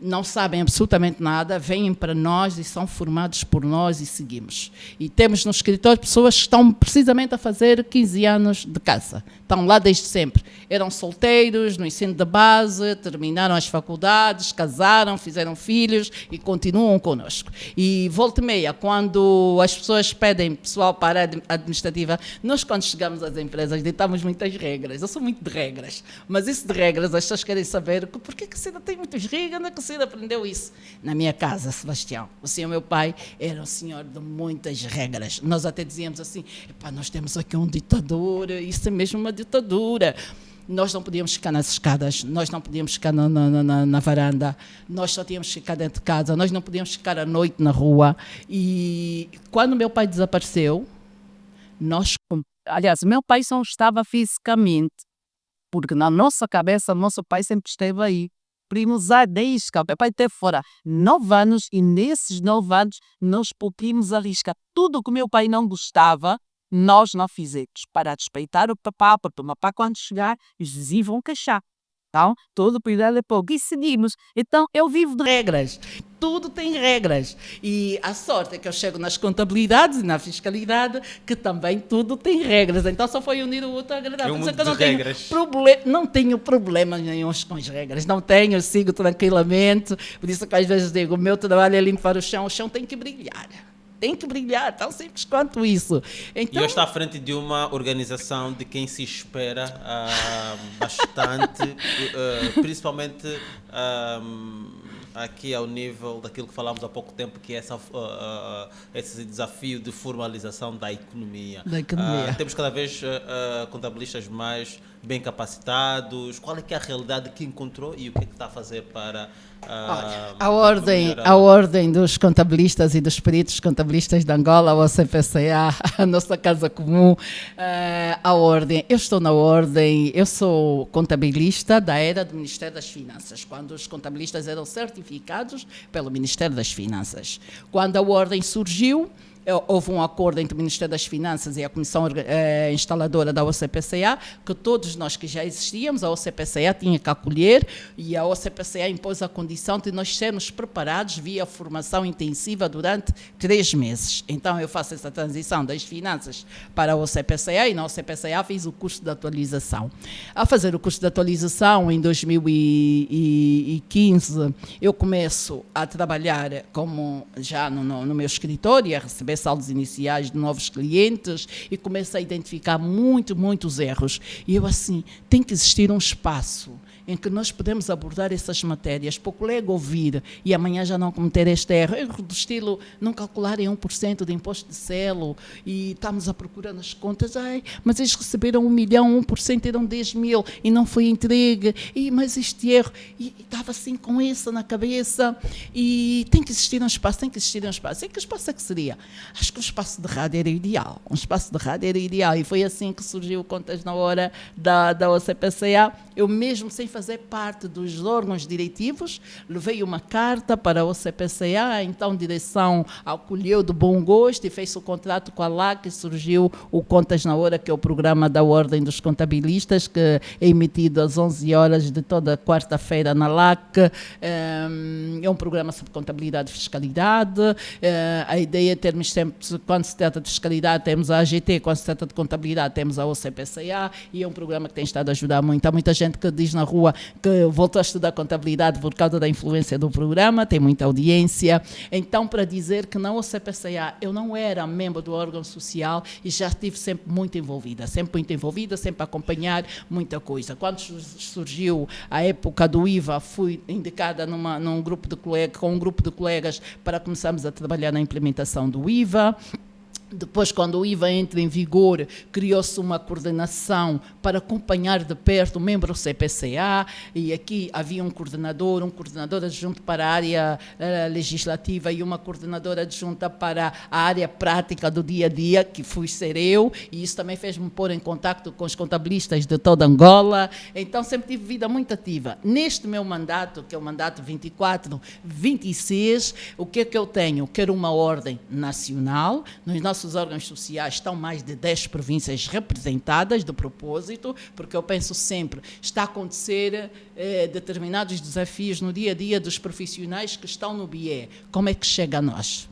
não sabem absolutamente nada, vêm para nós e são formados por nós e seguimos. E temos no escritório pessoas que estão precisamente a fazer 15 anos de casa. Estão lá desde sempre. Eram solteiros, no ensino de base, terminaram as faculdades, casaram, fizeram filhos e continuam connosco. E volta e meia, quando as pessoas pedem pessoal para a área administrativa, nós quando chegamos às empresas ditamos muitas regras. Eu sou muito de regras, mas isso de regras as pessoas querem saber por que você ainda tem muitas regras, onde é que você ainda aprendeu isso? Na minha casa, Sebastião, o senhor meu pai era um senhor de muitas regras. Nós até dizíamos assim, nós temos aqui um ditador, isso é mesmo uma ditadura. Nós não podíamos ficar nas escadas, nós não podíamos ficar na varanda, nós só tínhamos que ficar dentro de casa, nós não podíamos ficar à noite na rua. E quando meu pai desapareceu, Aliás, meu pai só estava fisicamente, porque na nossa cabeça, nosso pai sempre esteve aí. Primos a risca. Meu pai esteve fora 9 anos e nesses 9 anos nós pulimos a risca. Tudo que meu pai não gostava, nós não fizemos. Para respeitar o papá, porque o papá quando chegar, eles vão queixar. Então, todo o cuidado é pouco. E seguimos. Então, eu vivo de regras. Tudo tem regras. E a sorte é que eu chego nas contabilidades e na fiscalidade, que também tudo tem regras. Então, só foi unir o outro agradável. É um mundo de regras. Não tenho problemas nenhum com as regras. Não tenho, eu sigo tranquilamente. Por isso que às vezes digo, o meu trabalho é limpar o chão tem que brilhar. Tem que brilhar, tão simples quanto isso. Então, e hoje está à frente de uma organização de quem se espera bastante, principalmente aqui ao nível daquilo que falámos há pouco tempo, que é esse desafio de formalização da economia. Temos cada vez contabilistas mais bem capacitados. Qual é que é a realidade que encontrou e o que é que está a fazer para... a ordem dos contabilistas e dos peritos contabilistas de Angola, o CPCA, a nossa casa comum, a ordem. Eu estou na ordem, eu sou contabilista da era do Ministério das Finanças, quando os contabilistas eram certificados pelo Ministério das Finanças. Quando a ordem surgiu, houve um acordo entre o Ministério das Finanças e a Comissão Instaladora da OCPCA, que todos nós que já existíamos, a OCPCA tinha que acolher, e a OCPCA impôs a condição de nós sermos preparados via formação intensiva durante 3 meses. Então, eu faço essa transição das finanças para a OCPCA, e na OCPCA fiz o curso de atualização. Ao fazer o curso de atualização, em 2015, eu começo a trabalhar como já no meu escritório, a receber saldos iniciais de novos clientes e começo a identificar muitos erros. E eu assim, tem que existir um espaço em que nós podemos abordar essas matérias para o colega ouvir e amanhã já não cometer este erro do estilo não calcularem 1% de imposto de selo e estamos a procurar nas contas, mas eles receberam 1 milhão, 1% eram 10 mil e não foi entregue, mas este erro, e estava assim com isso na cabeça, e tem que existir um espaço. E que espaço é que seria? Acho que um espaço de rádio era ideal, e foi assim que surgiu o Contas na Hora da OCPCA. Eu mesmo sem fazer parte dos órgãos diretivos, levei uma carta para a OCPCA, então a direção acolheu de bom gosto e fez o contrato com a LAC, e surgiu o Contas na Hora, que é o programa da Ordem dos Contabilistas, que é emitido às 11 horas de toda quarta-feira na LAC. É um programa sobre contabilidade e fiscalidade. A ideia é termos sempre, quando se trata de fiscalidade, temos a AGT, quando se trata de contabilidade, temos a OCPCA, e é um programa que tem estado a ajudar muito. Há muita gente que diz na rua que voltou a estudar contabilidade por causa da influência do programa, tem muita audiência. Então, para dizer que na OCPCA eu não era membro do órgão social e já estive sempre muito envolvida, sempre a acompanhar muita coisa. Quando surgiu a época do IVA, fui indicada com um grupo de colegas para começarmos a trabalhar na implementação do IVA. Depois, quando o IVA entra em vigor, criou-se uma coordenação para acompanhar de perto o membro CPCA, e aqui havia um coordenador adjunto para a área legislativa e uma coordenadora adjunta para a área prática do dia a dia, que fui ser eu, e isso também fez-me pôr em contacto com os contabilistas de toda Angola. Então, sempre tive vida muito ativa. Neste meu mandato, que é o mandato 24-26, o que é que eu tenho? Quero uma ordem nacional. Nos nossos nossos órgãos sociais estão mais de 10 províncias representadas, de propósito, porque eu penso sempre, está a acontecer determinados desafios no dia a dia dos profissionais que estão no BIE. Como é que chega a nós?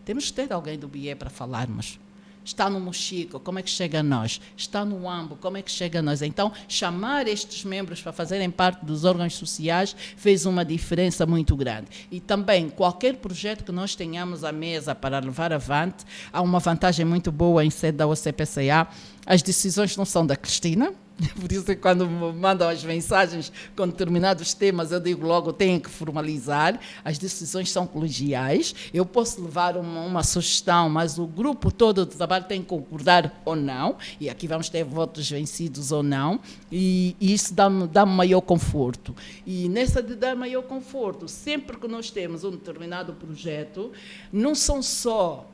Temos que ter alguém do BIE para falarmos. Está no Mochico, como é que chega a nós? Está no Ambo, como é que chega a nós? Então, chamar estes membros para fazerem parte dos órgãos sociais fez uma diferença muito grande. E também, qualquer projeto que nós tenhamos à mesa para levar avante, há uma vantagem muito boa em sede da OCPCA. As decisões não são da Cristina, por isso que quando me mandam as mensagens com determinados temas, eu digo logo, têm que formalizar. As decisões são colegiais. Eu posso levar uma sugestão, mas o grupo todo de trabalho tem que concordar ou não. E aqui vamos ter votos vencidos ou não. E isso dá-me maior conforto. E nessa de dar maior conforto, sempre que nós temos um determinado projeto, não são só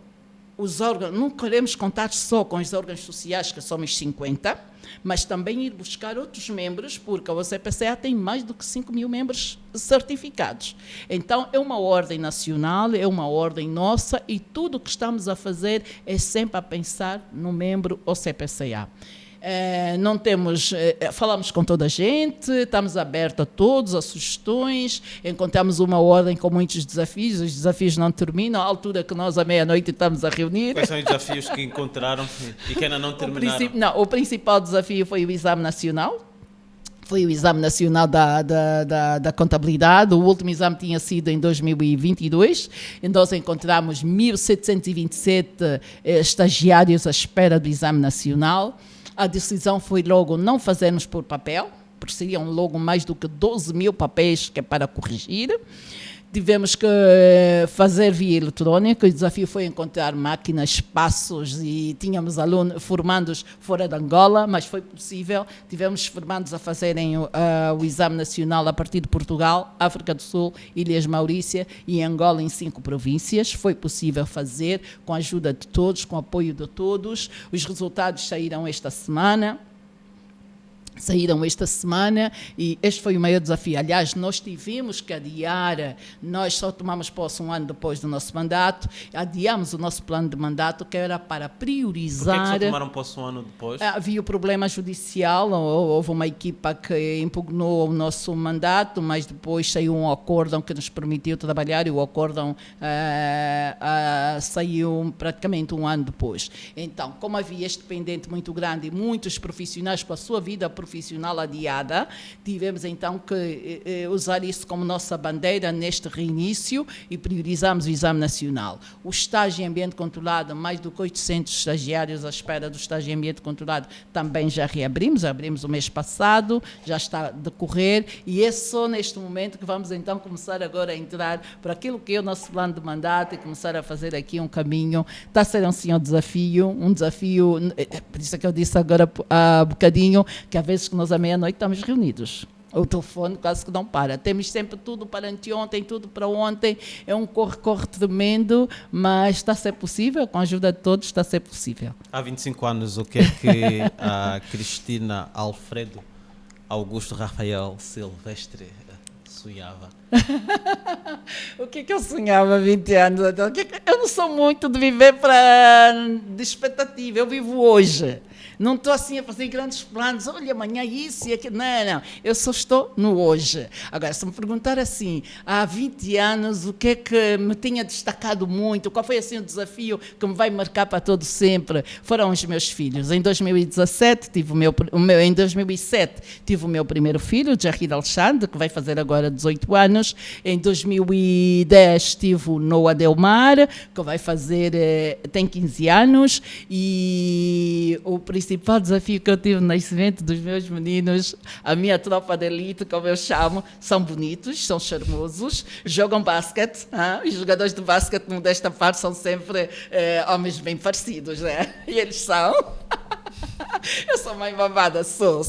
os órgãos, não queremos contar só com os órgãos sociais, que somos 50, mas também ir buscar outros membros, porque a OCPCA tem mais do que 5 mil membros certificados. Então, é uma ordem nacional, é uma ordem nossa, e tudo o que estamos a fazer é sempre a pensar no membro OCPCA. Não temos, falamos com toda a gente, estamos abertos a todos, a sugestões, encontramos uma ordem com muitos desafios, os desafios não terminam, à altura que nós à meia-noite estamos a reunir. Quais são os desafios que encontraram e que ainda não terminaram? O principal desafio foi o Exame Nacional. Foi o Exame Nacional da Contabilidade. O último exame tinha sido em 2022. E nós encontramos 1.727 estagiários à espera do Exame Nacional. A decisão foi logo não fazermos por papel, porque seriam logo mais do que 12 mil papéis que é para corrigir. Tivemos que fazer via eletrónica. O desafio foi encontrar máquinas, espaços, e tínhamos alunos formandos fora de Angola, mas foi possível. Tivemos formandos a fazerem o Exame Nacional a partir de Portugal, África do Sul, Ilhas Maurícia e Angola, em 5 províncias. Foi possível fazer com a ajuda de todos, com o apoio de todos. Os resultados saíram esta semana. E este foi o maior desafio. Aliás, nós tivemos que adiar, nós só tomamos posse um ano depois do nosso mandato, adiamos o nosso plano de mandato, que era para priorizar... Por que só tomaram posse um ano depois? Havia o problema judicial, houve uma equipa que impugnou o nosso mandato, mas depois saiu um acórdão que nos permitiu trabalhar, e o acórdão saiu praticamente um ano depois. Então, como havia este pendente muito grande e muitos profissionais com a sua vida profissional adiada, tivemos então que usar isso como nossa bandeira neste reinício e priorizamos o Exame Nacional. O estágio em ambiente controlado, mais do que 800 estagiários à espera do estágio em ambiente controlado, também já abrimos o mês passado, já está a decorrer, e é só neste momento que vamos então começar agora a entrar por aquilo que é o nosso plano de mandato e começar a fazer aqui um caminho. Está a ser um desafio, por isso é que eu disse agora há bocadinho, que às vezes que nós à meia-noite estamos reunidos. O telefone quase que não para. Temos sempre tudo para anteontem, tudo para ontem. É um corre-corre tremendo, mas está a ser possível, com a ajuda de todos, está a ser possível. Há 25 anos, o que é que a Cristina Alfredo Augusto Rafael Silvestre sonhava? O que é que eu sonhava há 20 anos? Eu não sou muito de viver de expectativa, eu vivo hoje. Não estou assim a fazer grandes planos, olha, amanhã isso e aquilo. Não. Eu só estou no hoje. Agora, se me perguntar assim, há 20 anos, o que é que me tinha destacado muito, qual foi assim o desafio que me vai marcar para todo sempre, foram os meus filhos. Em 2017, em 2007, tive o meu primeiro filho, o Jahir Alexandre, que vai fazer agora 18 anos. Em 2010, tive o Noah Delmar, que vai fazer, tem 15 anos. E o principal desafio que eu tive no nascimento dos meus meninos, a minha tropa de elite, como eu chamo, são bonitos, são charmosos, jogam basquete. Os jogadores de basquete, desta parte, são sempre homens bem parecidos, né? E eles são. Eu sou mãe babada, sou,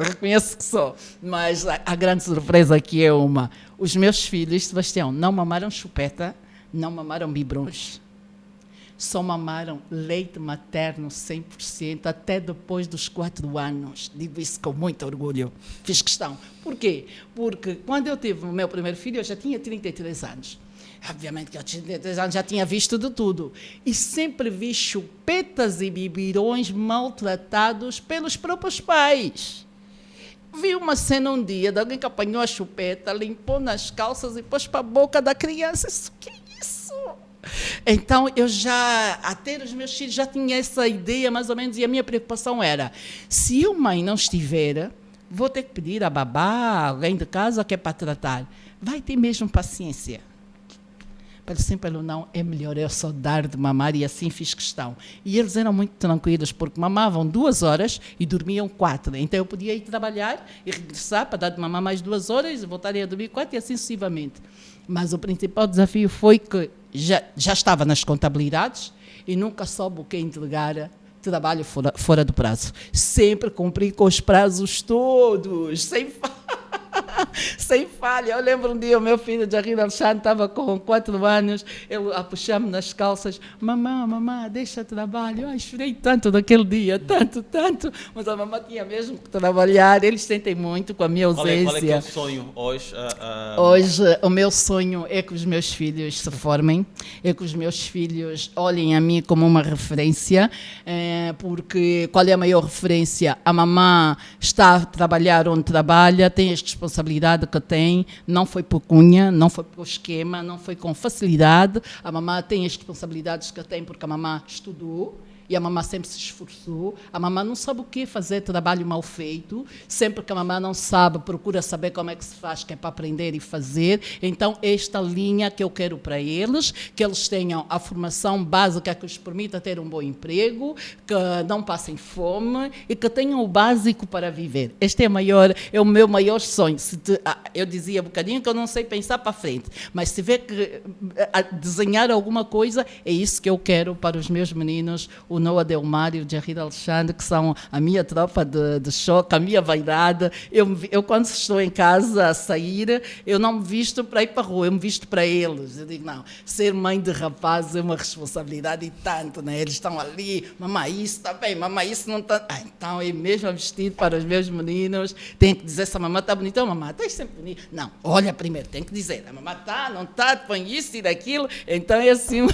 reconheço que sou. Mas a grande surpresa aqui é os meus filhos, Sebastião, não mamaram chupeta, não mamaram biberons. só mamaram leite materno 100% até depois dos 4 anos. Digo isso com muito orgulho. Fiz questão. Por quê? Porque quando eu tive o meu primeiro filho, eu já tinha 33 anos. Obviamente que aos 33 anos já tinha visto de tudo. E sempre vi chupetas e bibirões maltratados pelos próprios pais. Vi uma cena um dia de alguém que apanhou a chupeta, limpou nas calças e pôs para a boca da criança. Isso, que é isso? Então, eu já, a ter os meus filhos, já tinha essa ideia mais ou menos, e a minha preocupação era, se eu, mãe, não estiver, vou ter que pedir a babá, alguém de casa que é para tratar. Vai ter mesmo paciência. Pelo sim, pelo não, é melhor eu só dar de mamar, e assim fiz questão. E eles eram muito tranquilos, porque mamavam 2 horas e dormiam 4. Então eu podia ir trabalhar e regressar para dar de mamar mais 2 horas e voltarem a dormir 4 e assim sucessivamente. Mas o principal desafio foi que já estava nas contabilidades e nunca soube o que entregar trabalho fora do prazo. Sempre cumpri com os prazos todos, sem falha. Eu lembro um dia o meu filho, Jardim Alexandre, estava com 4 anos, ele a puxar-me nas calças, mamã, deixa trabalho. Ai, chorei tanto naquele dia, tanto, mas a mamã tinha mesmo que trabalhar. Eles sentem muito com a minha ausência. Qual é que é o sonho hoje? Hoje, o meu sonho é que os meus filhos se formem, é que os meus filhos olhem a mim como uma referência, porque qual é a maior referência? A mamã está a trabalhar onde trabalha, tem as responsabilidade que tem, não foi por cunha, não foi por esquema, não foi com facilidade. A mamã tem as responsabilidades que tem porque a mamã estudou e a mamã sempre se esforçou. A mamã não sabe o que fazer trabalho mal feito. Sempre que a mamã não sabe, procura saber como é que se faz, que é para aprender e fazer. Então, esta linha que eu quero para eles, que eles tenham a formação básica que os permita ter um bom emprego, que não passem fome e que tenham o básico para viver. Este é o meu maior sonho. Eu dizia um bocadinho que eu não sei pensar para frente, mas se tiver que desenhar alguma coisa, é isso que eu quero para os meus meninos, o Noah Delmar e o Jardim Alexandre, que são a minha tropa de choque, a minha vaidade. Eu, quando estou em casa a sair, eu não me visto para ir para a rua, eu me visto para eles. Eu digo, não, ser mãe de rapazes é uma responsabilidade e tanto, né? Eles estão ali, mamãe, isso está bem, mamãe, isso não está... então, é mesmo a vestir para os meus meninos, tem que dizer se a mamãe está bonita, mamãe, estás sempre bonita. Não, olha primeiro, tem que dizer, a mamãe está, não está, põe isso e daquilo. Então, é assim,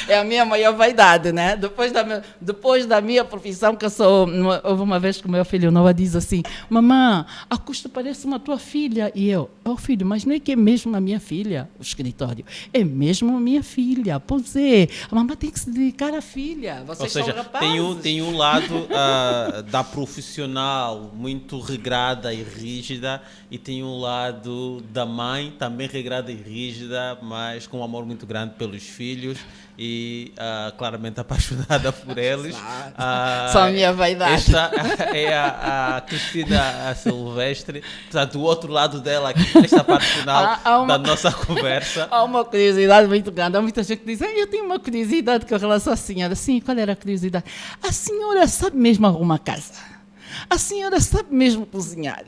é a minha maior vaidade, né? Depois da minha profissão, que eu sou... Houve uma vez que o meu filho Noah diz assim, mamãe, a Custa parece uma tua filha. E eu, filho, mas não é que é mesmo a minha filha? O escritório, é mesmo a minha filha. Pois é, a mamãe tem que se dedicar à filha. Vocês são rapazes. Tem um lado da profissional muito regrada e rígida, e tem um lado da mãe também regrada e rígida, mas com um amor muito grande pelos filhos e claramente apaixonada por eles. Só a minha vaidade. Esta é a Cristina Silvestre. Portanto, o outro lado dela, aqui, nesta parte final da nossa conversa. Há uma curiosidade muito grande. Há muita gente que diz, eu tenho uma curiosidade com relação à senhora. Sim, qual era a curiosidade? A senhora sabe mesmo arrumar casa? A senhora sabe mesmo cozinhar?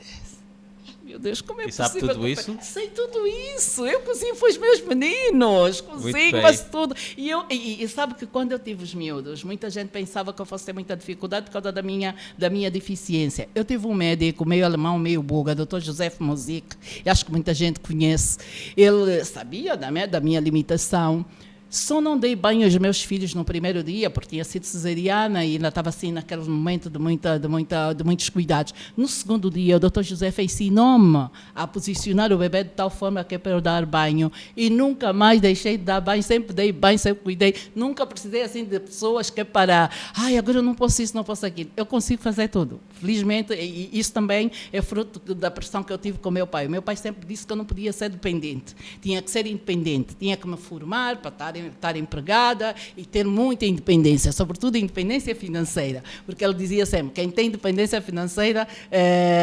Meu Deus, como é possível? Sabe tudo isso? Sei tudo isso. Eu cozinho para os meus meninos. Cozinho, faço tudo. E sabe que quando eu tive os miúdos, muita gente pensava que eu fosse ter muita dificuldade por causa da minha deficiência. Eu tive um médico, meio alemão, meio búlgaro, Dr. Josef Mosik, acho que muita gente conhece. Ele sabia da minha limitação. Só não dei banho aos meus filhos no primeiro dia, porque tinha sido cesariana e ainda estava assim naquele momento de muitos cuidados. No segundo dia, o Dr. José ensinou-me a posicionar o bebê de tal forma que é para eu dar banho. E nunca mais deixei de dar banho, sempre dei banho, sempre cuidei. Nunca precisei assim de pessoas que é para, agora eu não posso isso, não posso aquilo. Eu consigo fazer tudo. Felizmente, e isso também é fruto da pressão que eu tive com o meu pai. O meu pai sempre disse que eu não podia ser dependente. Tinha que ser independente, tinha que me formar para estar empregada e ter muita independência, sobretudo independência financeira, porque ele dizia sempre, quem tem independência financeira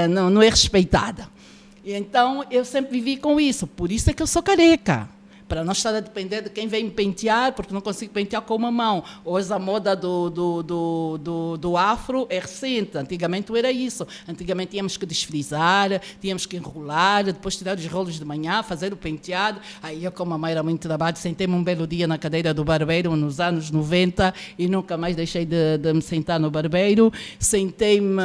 não é respeitada. E então eu sempre vivi com isso, por isso é que eu sou careca, para não estar a depender de quem vem me pentear, porque não consigo pentear com uma mão. Hoje a moda do afro é recente, antigamente era isso. Antigamente tínhamos que desfrizar, tínhamos que enrolar, depois tirar os rolos de manhã, fazer o penteado. Aí eu, como a mãe era muito trabalho, sentei-me um belo dia na cadeira do barbeiro, nos anos 90, e nunca mais deixei de me sentar no barbeiro. Sentei-me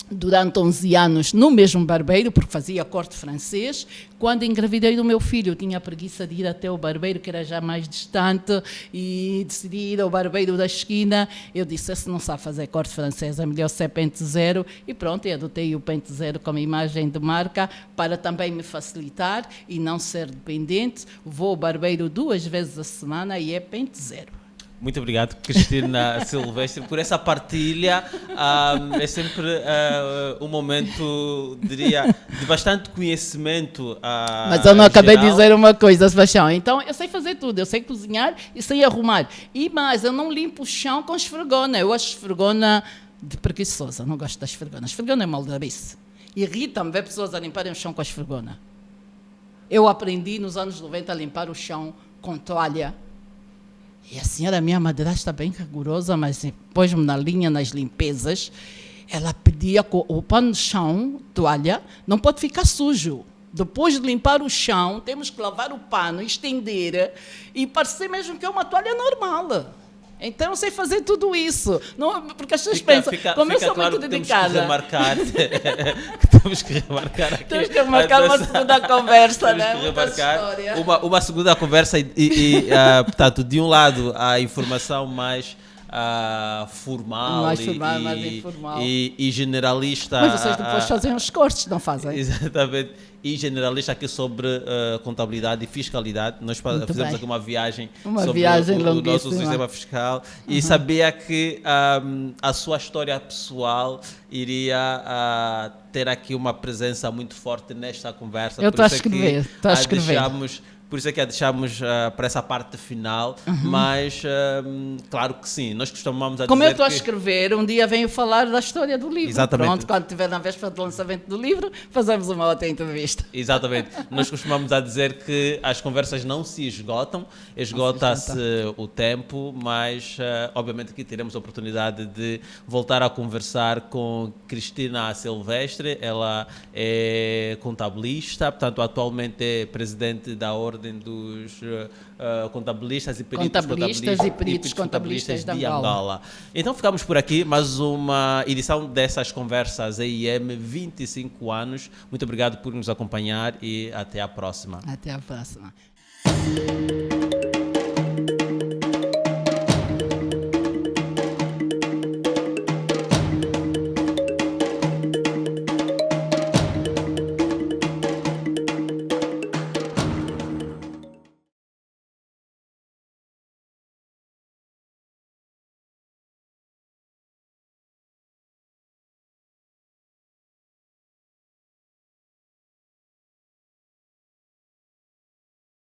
durante 11 anos no mesmo barbeiro, porque fazia corte francês. Quando engravidei do meu filho, eu tinha preguiça de ir até o barbeiro, que era já mais distante, e decidi ir ao barbeiro da esquina. Eu disse, esse não sabe fazer corte francês, é melhor ser pente zero. E pronto, eu adotei o pente zero como imagem de marca, para também me facilitar e não ser dependente. Vou ao barbeiro 2 vezes a semana e é pente zero. Muito obrigado, Cristina Silvestre, por essa partilha. É sempre um momento, diria, de bastante conhecimento. Mas eu não acabei de geral. dizer uma coisa, Sebastião. Então, eu sei fazer tudo. Eu sei cozinhar e sei arrumar. E mais, eu não limpo o chão com esfregona. Eu acho esfregona de preguiçosa. Não gosto da esfregona. Esfregona é maldrabice. Irrita-me ver pessoas a limparem o chão com a esfregona. Eu aprendi nos anos 90 a limpar o chão com toalha. E a senhora, minha madrasta, bem rigorosa, mas pôs-me na linha nas limpezas. Ela pedia que o pano de chão, toalha, não pode ficar sujo. Depois de limpar o chão, temos que lavar o pano, estender e parecer mesmo que é uma toalha normal. Então eu sei fazer tudo isso. Não, porque as pessoas pensam, como eu sou claro muito que dedicada. Temos que remarcar aqui. Temos que remarcar uma segunda conversa, Temos né? que Muita remarcar história. uma segunda conversa portanto, de um lado, a informação mais formal, Mais formal, mais informal. e generalista. Mas vocês depois fazem os cortes, não fazem? Exatamente. E generalista aqui sobre contabilidade e fiscalidade. Nós fizemos bem. aqui uma viagem Uma sobre viagem o nosso longuíssima. sistema fiscal e sabia que a sua história pessoal iria ter aqui uma presença muito forte nesta conversa. Eu Por estou a isso é que escrever, estou a escrever. Por isso é que a deixamos para essa parte final, mas claro que sim, nós costumamos Como dizer eu estou a que... escrever, um dia venho falar da história do livro. Exatamente. Pronto, quando estiver na véspera do lançamento do livro, fazemos uma outra entrevista. Exatamente. Nós costumamos a dizer que as conversas não se esgotam, esgota-se o tempo, mas obviamente aqui teremos a oportunidade de voltar a conversar com Cristina Silvestre. Ela é contabilista, portanto atualmente é presidente da Ordem dos contabilistas e peritos contabilistas de Angola. Então ficamos por aqui, mais uma edição dessas conversas EIM 25 anos. Muito obrigado por nos acompanhar e até a próxima. Até a próxima.